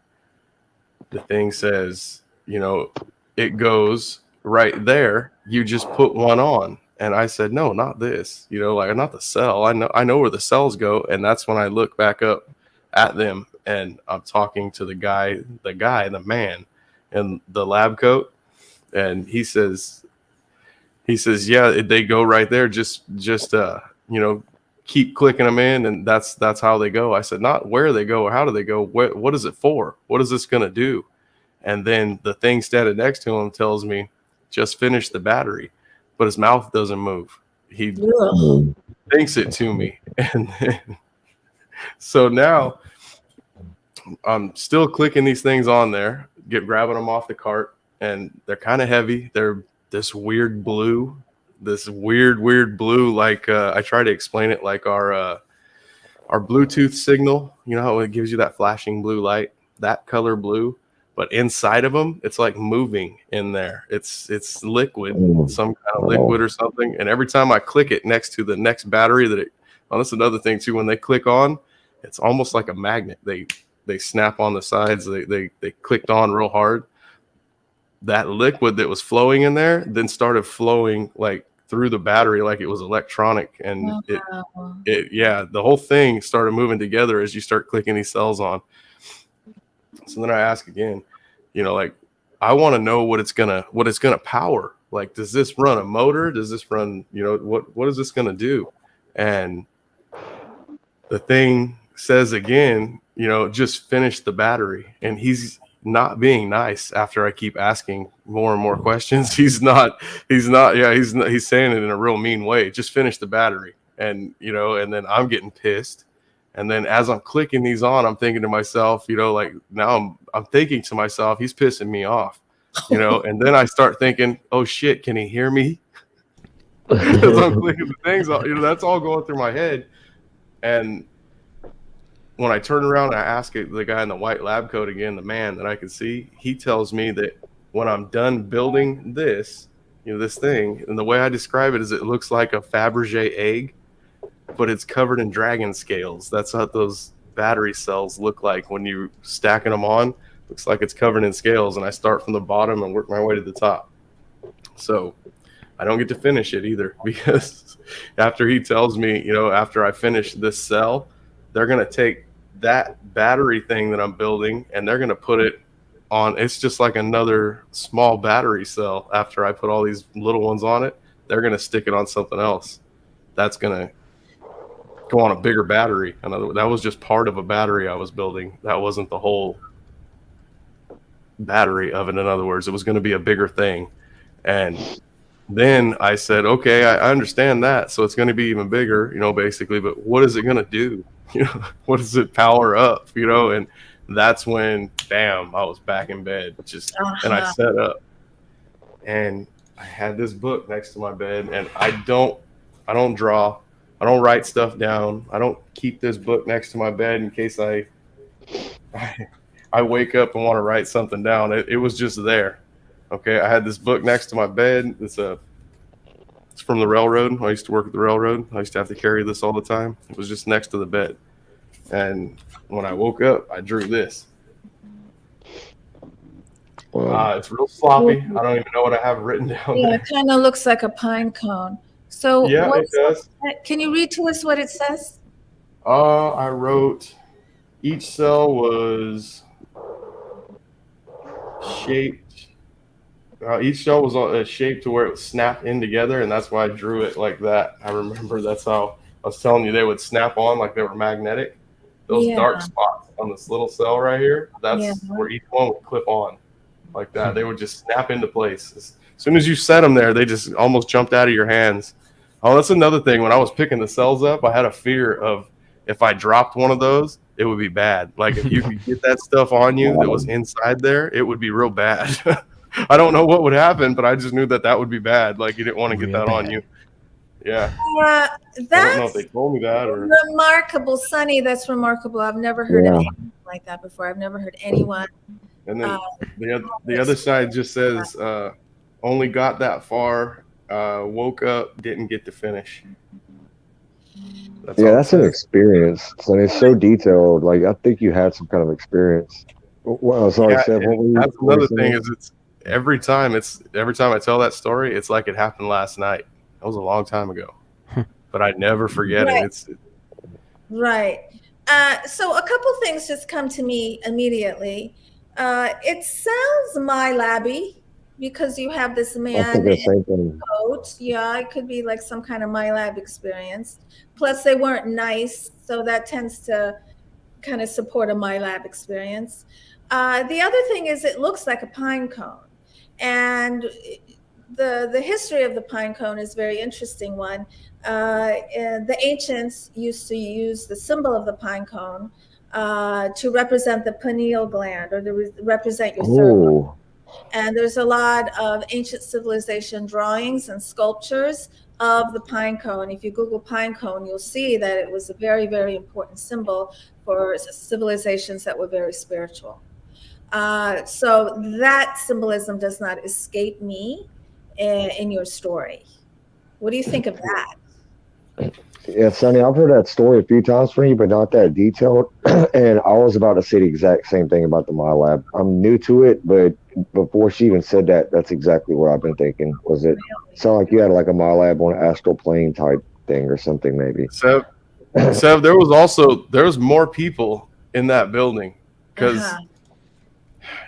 the thing says, it goes right there. You just put one on. And I said, no, not this, like not the cell. I know where the cells go. And that's when I look back up at them, and I'm talking to the man in the lab coat. And he says, yeah, they go right there. Just keep clicking them in, and that's how they go. I said, not where they go or how do they go. What is it for? What is this going to do? And then the thing standing next to him tells me, just finish the battery, but his mouth doesn't move. He thinks it to me. And then, so now I'm still clicking these things on there, grabbing them off the cart, and they're kind of heavy. They're this weird blue, like I try to explain it like our Bluetooth signal. You know how it gives you that flashing blue light, that color blue, but inside of them, it's like moving in there. It's liquid, some kind of liquid or something. And every time I click it next to the next battery, that's another thing too. When they click on, it's almost like a magnet. They snap on the sides. They clicked on real hard. That liquid that was flowing in there then started flowing like through the battery like it was electronic, and the whole thing started moving together as you start clicking these cells on. So then I ask again, like, I want to know what it's gonna power. Like, does this run a motor? Does this run, what is this gonna do? And the thing says again, just finish the battery. And he's not being nice after I keep asking more and more questions. He's saying it in a real mean way. Just finish the battery. And, and then I'm getting pissed. And then as I'm clicking these on, I'm thinking to myself, like now I'm thinking to myself, he's pissing me off, and then I start thinking, oh shit, can he hear me? Because I'm clicking the things on, that's all going through my head. And when I turn around and I ask the guy in the white lab coat again, the man that I can see, he tells me that when I'm done building this, this thing, and the way I describe it is it looks like a Fabergé egg, but it's covered in dragon scales. That's what those battery cells look like when you stacking them on. Looks like it's covered in scales, and I start from the bottom and work my way to the top. So I don't get to finish it either, because after he tells me, after I finish this cell, they're going to take that battery thing that I'm building, and they're going to put it on. It's just like another small battery cell. After I put all these little ones on it, they're going to stick it on something else. That's going to go on a bigger battery. That was just part of a battery I was building. That wasn't the whole battery of it. In other words, it was going to be a bigger thing. And then I said, okay, I understand that. So it's going to be even bigger, basically, but what is it going to do? What does it power up? And that's when, bam, I was back in bed, and I set up, and I had this book next to my bed, and I don't draw. I don't write stuff down. I don't keep this book next to my bed in case I wake up and want to write something down. It was just there. Okay, I had this book next to my bed. It's from the railroad. I used to work at the railroad. I used to have to carry this all the time. It was just next to the bed. And when I woke up, I drew this. Wow. It's real sloppy. I don't even know what I have written down. Yeah, it kind of looks like a pine cone. So yeah, it does. Can you read to us what it says? I wrote each cell was shaped. Each cell was shaped to where it would snap in together, and that's why I drew it like that. I remember that's how I was telling you they would snap on like they were magnetic. Those Yeah. dark spots on this little cell right here, that's Yeah. where each one would clip on like that. They would just snap into place. As soon as you set them there, they just almost jumped out of your hands. Oh, that's another thing. When I was picking the cells up, I had a fear of if I dropped one of those, it would be bad. Like if you could get that stuff on you that was inside there, it would be real bad. I don't know what would happen, but I just knew that would be bad. Like you didn't want to get that on you. Yeah. I don't know if they That's told me that or. remarkable, Sonny. That's remarkable. I've never heard of anything like that before. I've never heard anyone. And then the other side just says only got that far, woke up, didn't get to finish. That's an experience. So it's so detailed. Like I think you had some kind of experience. Well, sorry, Sev, that's another thing is it's every time I tell that story, it's like it happened last night. That was a long time ago, but I never forget it. Right. So a couple things just come to me immediately. It sounds MyLabby because you have this man in coat. Yeah, it could be like some kind of MyLab experience. Plus, they weren't nice, so that tends to kind of support a MyLab experience. The other thing is it looks like a pine cone, and the history of the pine cone is a very interesting one. The ancients used to use the symbol of the pine cone to represent the pineal gland or to represent your third eye. And there's a lot of ancient civilization drawings and sculptures of the pine cone. If you Google pine cone, you'll see that it was a very, very important symbol for civilizations that were very spiritual. So that symbolism does not escape me in your story. What do you think of that? Yeah, Sonny, I've heard that story a few times from you, but not that detailed. And I was about to say the exact same thing about the MyLab. I'm new to it, but before she even said that, that's exactly what I've been thinking. Was it sound like you had like a MyLab on an astral plane type thing or something maybe? Sev, there was more people in that building because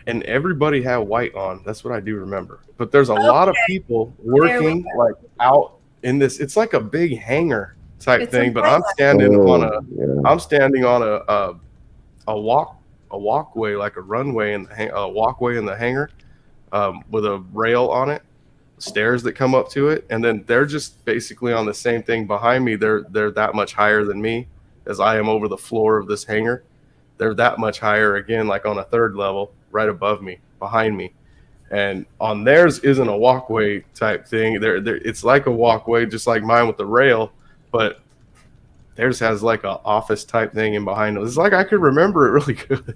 and everybody had white on. That's what I do remember. But there's a lot of people working like out in this. It's like a big hangar type thing, but I'm standing on a walkway, like a runway and a walkway in the hangar with a rail on it, stairs that come up to it, and then they're just basically on the same thing behind me. They're that much higher than me as I am over the floor of this hangar. They're that much higher again, like on a third level, right above me, behind me. And on theirs isn't a walkway type thing. It's like a walkway, just like mine with the rail, but theirs has like an office type thing in behind them. It's like I could remember it really good.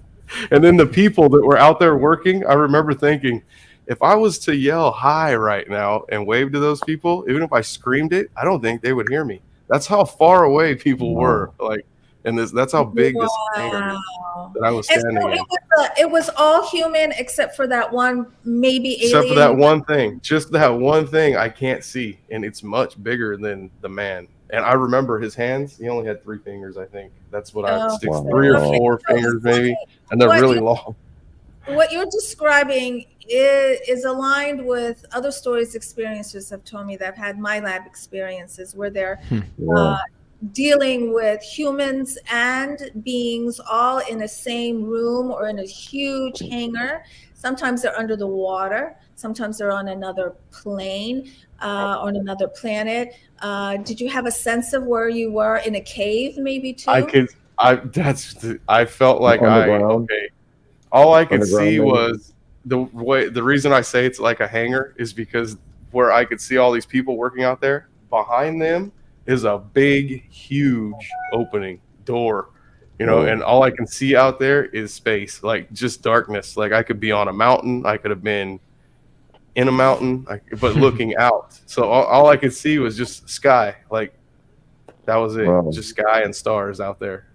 And then the people that were out there working, I remember thinking, if I was to yell hi right now and wave to those people, even if I screamed it, I don't think they would hear me. That's how far away people were. Like, and that's how big this hangar is that I was standing in. It was all human except for that one, maybe alien. Except for that one thing. Just that one thing I can't see. And it's much bigger than the man. And I remember his hands. He only had 3 fingers, I think. That's what I stick. 3 or 4 fingers, maybe. And they're really long. What you're describing is aligned with other stories experiencers have told me that have had MyLab experiences where they're dealing with humans and beings all in the same room or in a huge hangar. Sometimes they're under the water. Sometimes they're on another plane on another planet. Did you have a sense of where you were in a cave, maybe too? I felt like all I could see was the reason I say it's like a hangar is because where I could see all these people working out there, behind them is a big, huge opening door, and all I can see out there is space, like just darkness. Like I could be on a mountain. I could have been in a mountain, but looking out. So all I could see was just sky. Like that was it. Wow. Just sky and stars out there.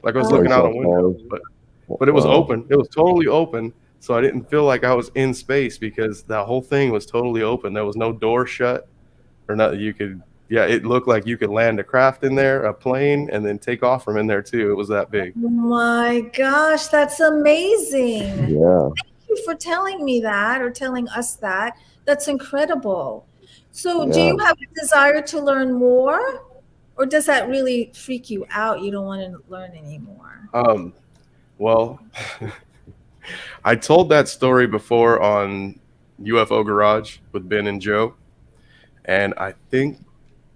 Like I was looking out a window, but it was open. It was totally open. So I didn't feel like I was in space because that whole thing was totally open. There was no door shut or nothing. You could Yeah, it looked like you could land a craft in there, a plane, and then take off from in there too. It was that big. Oh my gosh, that's amazing. Yeah. Thank you for telling me that, or telling us that. That's incredible. So do Yeah. you have a desire to learn more, or does that really freak you out? You don't want to learn anymore? Well, I told that story before on UFO Garage with Ben and Joe, and I think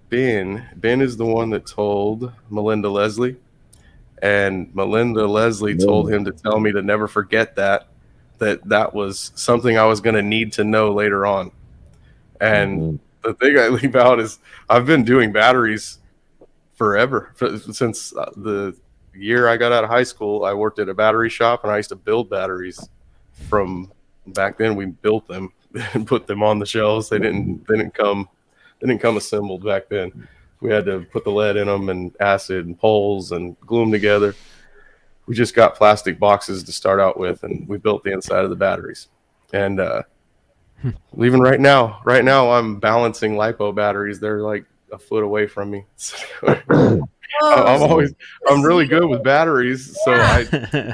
Ben is the one that told Melinda Leslie, and Melinda Leslie told him to tell me to never forget that was something I was going to need to know later on. And the thing I leave out is I've been doing batteries forever. Since the year I got out of high school, I worked at a battery shop, and I used to build batteries. From back then, we built them and put them on the shelves. They didn't come assembled back then. We had to put the lead in them and acid and poles and glue them together. We just got plastic boxes to start out with, and we built the inside of the batteries. And even right now I'm balancing LiPo batteries. They're like a foot away from me. I'm really good with batteries. So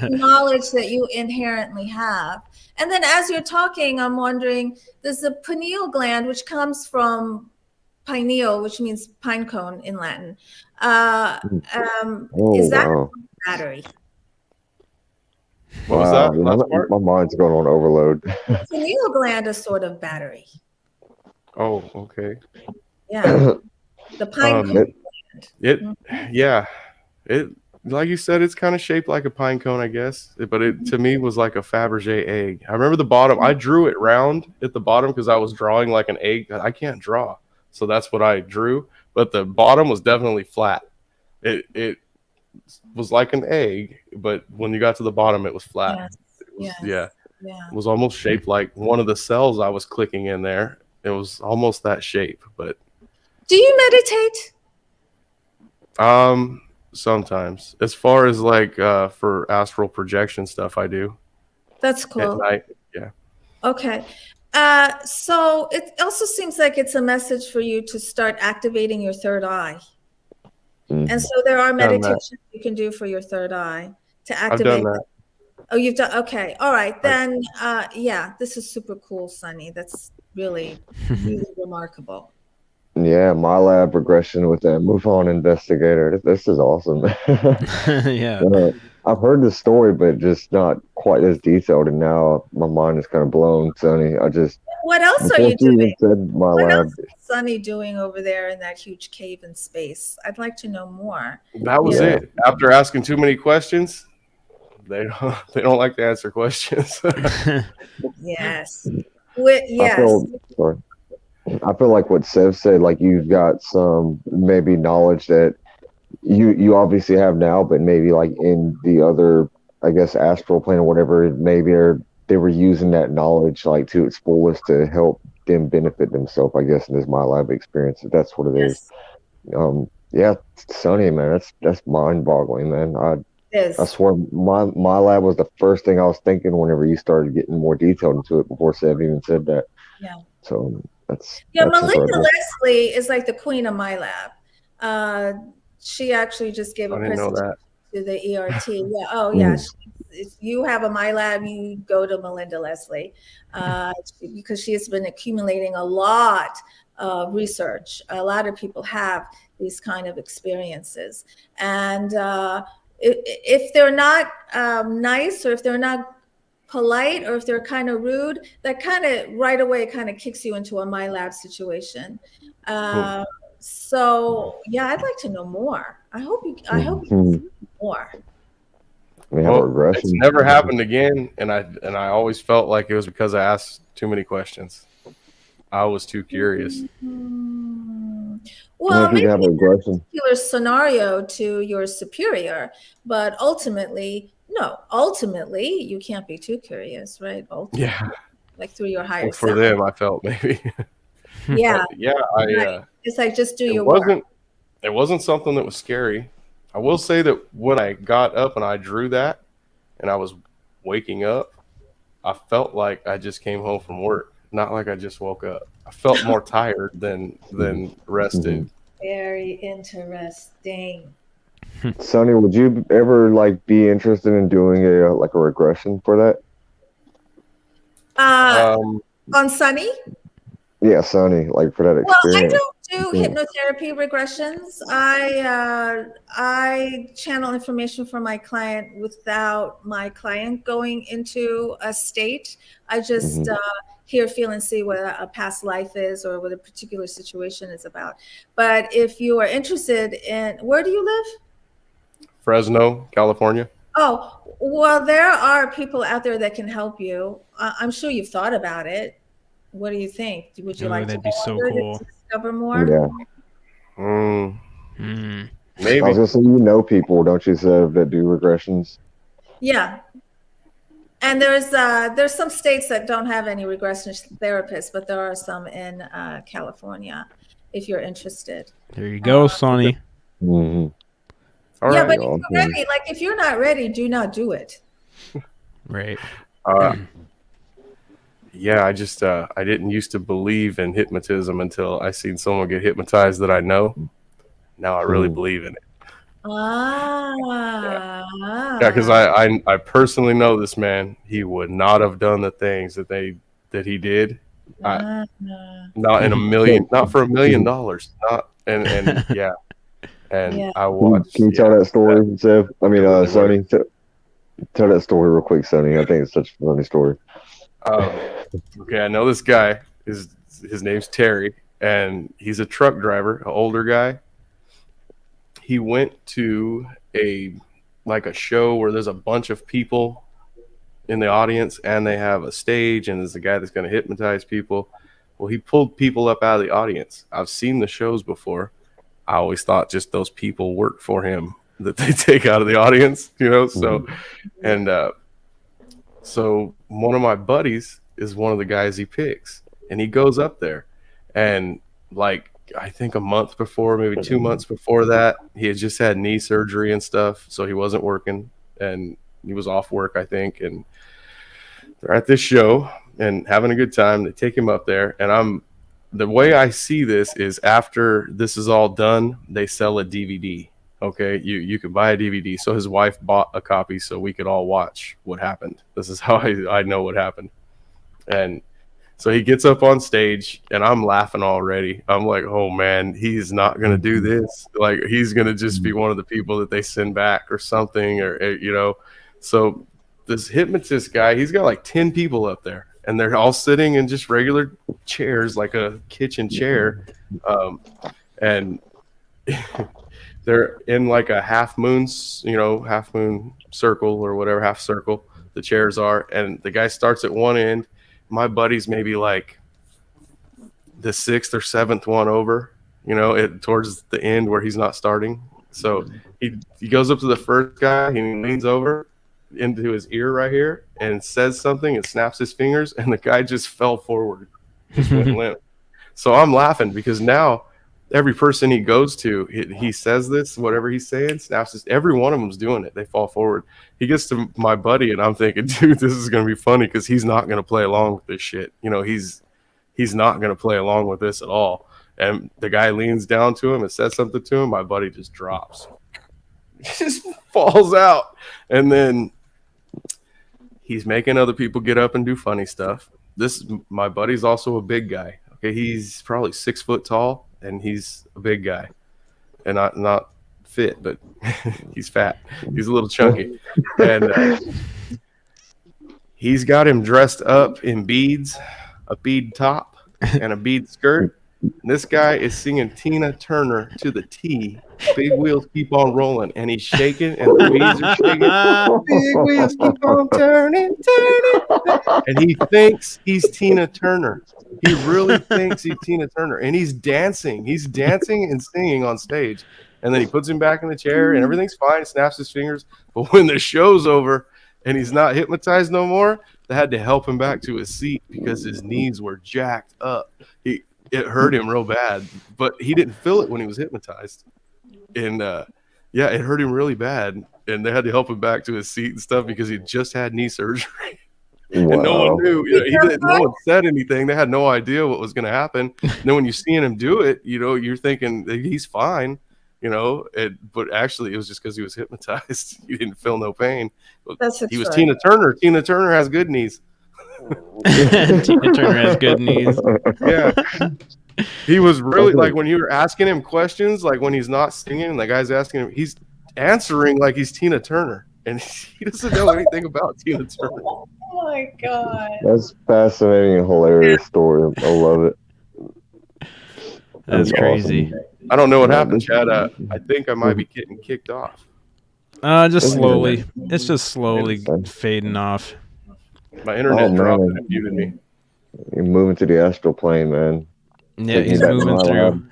knowledge that you inherently have. And then as you're talking, I'm wondering, there's the pineal gland, which comes from pineal, which means pine cone in Latin. Is that a battery? What was that? My mind's going on overload. The pineal gland is sort of battery. Oh, okay. Yeah. The pine cone. It like you said, it's kind of shaped like a pine cone, I guess. But it to me was like a Fabergé egg. I remember the bottom. I drew it round at the bottom because I was drawing like an egg. I can't draw, so that's what I drew. But the bottom was definitely flat. It was like an egg, but when you got to the bottom, it was flat. It was almost shaped like one of the cells I was clicking in there. It was almost that shape. But do you meditate? Sometimes, as far as like for astral projection stuff, I do. That's cool. At night, yeah. Okay. So it also seems like it's a message for you to start activating your third eye. And so there are meditations you can do for your third eye to activate. I've done that. Oh, you've done. Okay. All right. Then, this is super cool, Sonny. That's really, really remarkable. Yeah, my lab regression with that MUFON Investigator. This is awesome. Yeah. I've heard the story, but just not quite as detailed. And now my mind is kind of blown, Sonny. What else are you doing? What else is Sonny doing over there in that huge cave in space? I'd like to know more. That was it. After asking too many questions, they don't like to answer questions. Yes. Yes. I feel like what Sev said, like you've got some maybe knowledge that you obviously have now, but maybe like in the other, I guess, astral plane or whatever, maybe they were using that knowledge like to its fullest to help them benefit themselves, I guess, in this my lab experience. If that's what it is. Yeah, Sonny, man, that's mind boggling, man. I swear my lab was the first thing I was thinking whenever you started getting more detailed into it before Sev even said that. Yeah. So that's Melinda incredible. Leslie is like the queen of my lab. She actually just gave a presentation to the ERT. Yeah. Oh, yeah. If you have a my lab, you go to Melinda Leslie because she has been accumulating a lot of research. A lot of people have these kind of experiences, and if they're not nice, or if they're not polite, or if they're kind of rude, that kind of right away kind of kicks you into a my lab situation. So yeah, I'd like to know more. I hope you can more. It's never happened again, and I always felt like it was because I asked too many questions. I was too curious. Well, maybe it's a particular scenario to your superior, but ultimately, you can't be too curious, right? Ultimately, yeah. Like through your higher self. For them, I felt maybe. Yeah. But yeah, it's like just do your work. It wasn't something that was scary. I will say that when I got up and I drew that and I was waking up, I felt like I just came home from work, not like I just woke up. I felt more tired than rested. Very interesting. Sonny, would you ever like be interested in doing a like a regression for that? On Sunny? Yeah, Sonny, like for that Well, I experience. don't do hypnotherapy regressions. I channel information for my client without my client going into a state. I just hear, feel, and see what a past life is or what a particular situation is about. But if you are interested in, where do you live? Fresno, California. Oh, well, there are people out there that can help you. I'm sure you've thought about it. What do you think? Would you like to that'd be so go cool. to discover more? Yeah. Maybe. I was gonna say, you know people, don't you, Sev, that do regressions? Yeah. And there's some states that don't have any regression therapists, but there are some in California if you're interested. There you go, Sonny. Mm-hmm. All yeah, right. but if you're ready, like if you're not ready, do not do it. Right. Yeah, I just I didn't used to believe in hypnotism until I seen someone get hypnotized that I know. Now I really believe in it. Yeah, because I personally know this man. He would not have done the things that he did. Not in a million, not for $1 million. Not and yeah. And Yeah. I watched. Can you tell that story, Sev? I mean, Sonny, tell that story real quick, Sonny. I think it's such a funny story. Okay, I know this guy. His name's Terry, and he's a truck driver, an older guy. He went to a show where there's a bunch of people in the audience, and they have a stage, and there's a guy that's going to hypnotize people. Well, he pulled people up out of the audience. I've seen the shows before. I always thought just those people work for him that they take out of the audience, you know. So, and so one of my buddies is one of the guys he picks, and he goes up there, and like I think a month before, maybe 2 months before that, he had just had knee surgery and stuff, so he wasn't working, and he was off work, I think, and they're at this show and having a good time. They take him up there, and the way I see this is after this is all done, they sell a DVD. Okay, you can buy a DVD. So his wife bought a copy so we could all watch what happened. This is how I know what happened. And so he gets up on stage, and I'm laughing already. I'm like, oh man, he's not gonna do this. Like he's gonna just be one of the people that they send back or something, or you know. So this hypnotist guy, he's got like 10 people up there, and they're all sitting in just regular chairs, like a kitchen chair, and they're in like a half moon circle or whatever, half circle the chairs are, and the guy starts at one end. My buddy's maybe like the 6th or 7th one over, you know, towards the end where he's not starting. So he goes up to the first guy, he leans over into his ear right here and says something and snaps his fingers, and the guy just fell forward, just went limp. So I'm laughing because now every person he goes to, he says this, whatever he's saying, snaps this. Every one of them's doing it. They fall forward. He gets to my buddy, and I'm thinking, dude, this is going to be funny because he's not going to play along with this shit. You know, he's not going to play along with this at all. And the guy leans down to him and says something to him. My buddy just drops. He just falls out. And then he's making other people get up and do funny stuff. My buddy's also a big guy. Okay, he's probably 6 foot tall, and he's a big guy, and not fit, but he's fat. He's a little chunky, and he's got him dressed up in beads, a bead top, and a bead skirt. And this guy is singing Tina Turner to the T. Big wheels keep on rolling, and he's shaking, and the beads are shaking. Big wheels keep on turning, and he thinks he's Tina Turner. He really thinks he's Tina Turner, and he's dancing. He's dancing and singing on stage, and then he puts him back in the chair, and everything's fine. Snaps his fingers, but when the show's over and he's not hypnotized no more, they had to help him back to his seat because his knees were jacked up. It hurt him real bad, but he didn't feel it when he was hypnotized. And yeah, it hurt him really bad, and they had to help him back to his seat and stuff because he just had knee surgery. And no one Wow. knew. No one said anything. They had no idea what was going to happen. And then when you seeing him do it, you're thinking that he's fine. But actually, it was just because he was hypnotized. He didn't feel no pain. That's the He was truth. Tina Turner. Tina Turner has good knees. Tina Turner has good knees. Yeah. He was really like when you were asking him questions, like when he's not singing, the guy's asking him, he's answering like he's Tina Turner. And he doesn't know anything about Tina Turner. Oh my God. That's fascinating and hilarious story. I love it. That's crazy. I don't know what happened, Chad. I think I might be getting kicked off. Just slowly. It's just slowly fading off. My internet dropped man. and it muted me. You're moving to the astral plane, man. Yeah, Taking he's back to moving my through. lab.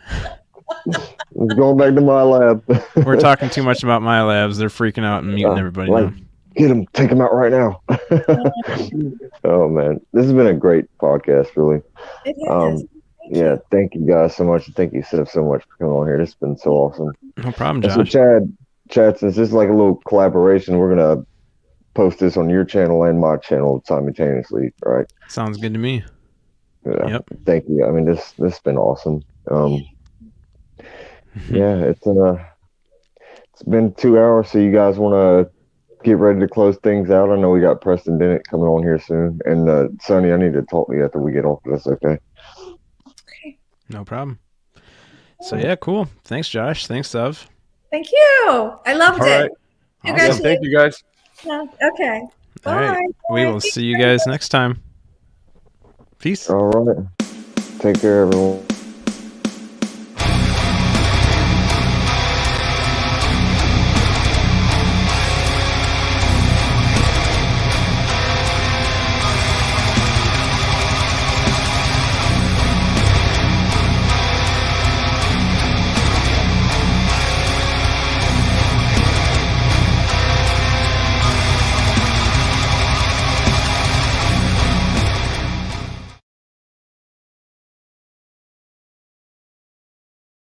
He's going back to my lab. We're talking too much about my labs. They're freaking out and muting everybody now. Get him, take him out right now. Oh man, this has been a great podcast, really. It is. Yeah, thank you guys so much. Thank you, Sev, so much for coming on here. This has been so awesome. No problem, And so, Josh. Chad, since this is like a little collaboration, we're gonna post this on your channel and my channel simultaneously, right? Sounds good to me. Yeah. Yep. Thank you. I mean, this has been awesome. Yeah, it's been 2 hours, so you guys want to get ready to close things out? I know we got Preston Bennett coming on here soon, and Sonny, I need to talk to you after we get off. That's okay. Okay. No problem. So yeah, cool. Thanks, Josh. Thanks, Sev. Thank you. I loved All it. right. Congratulations. Thank you, guys. Okay. All right. Bye. We will see you guys next time. Peace. All right. Take care, everyone.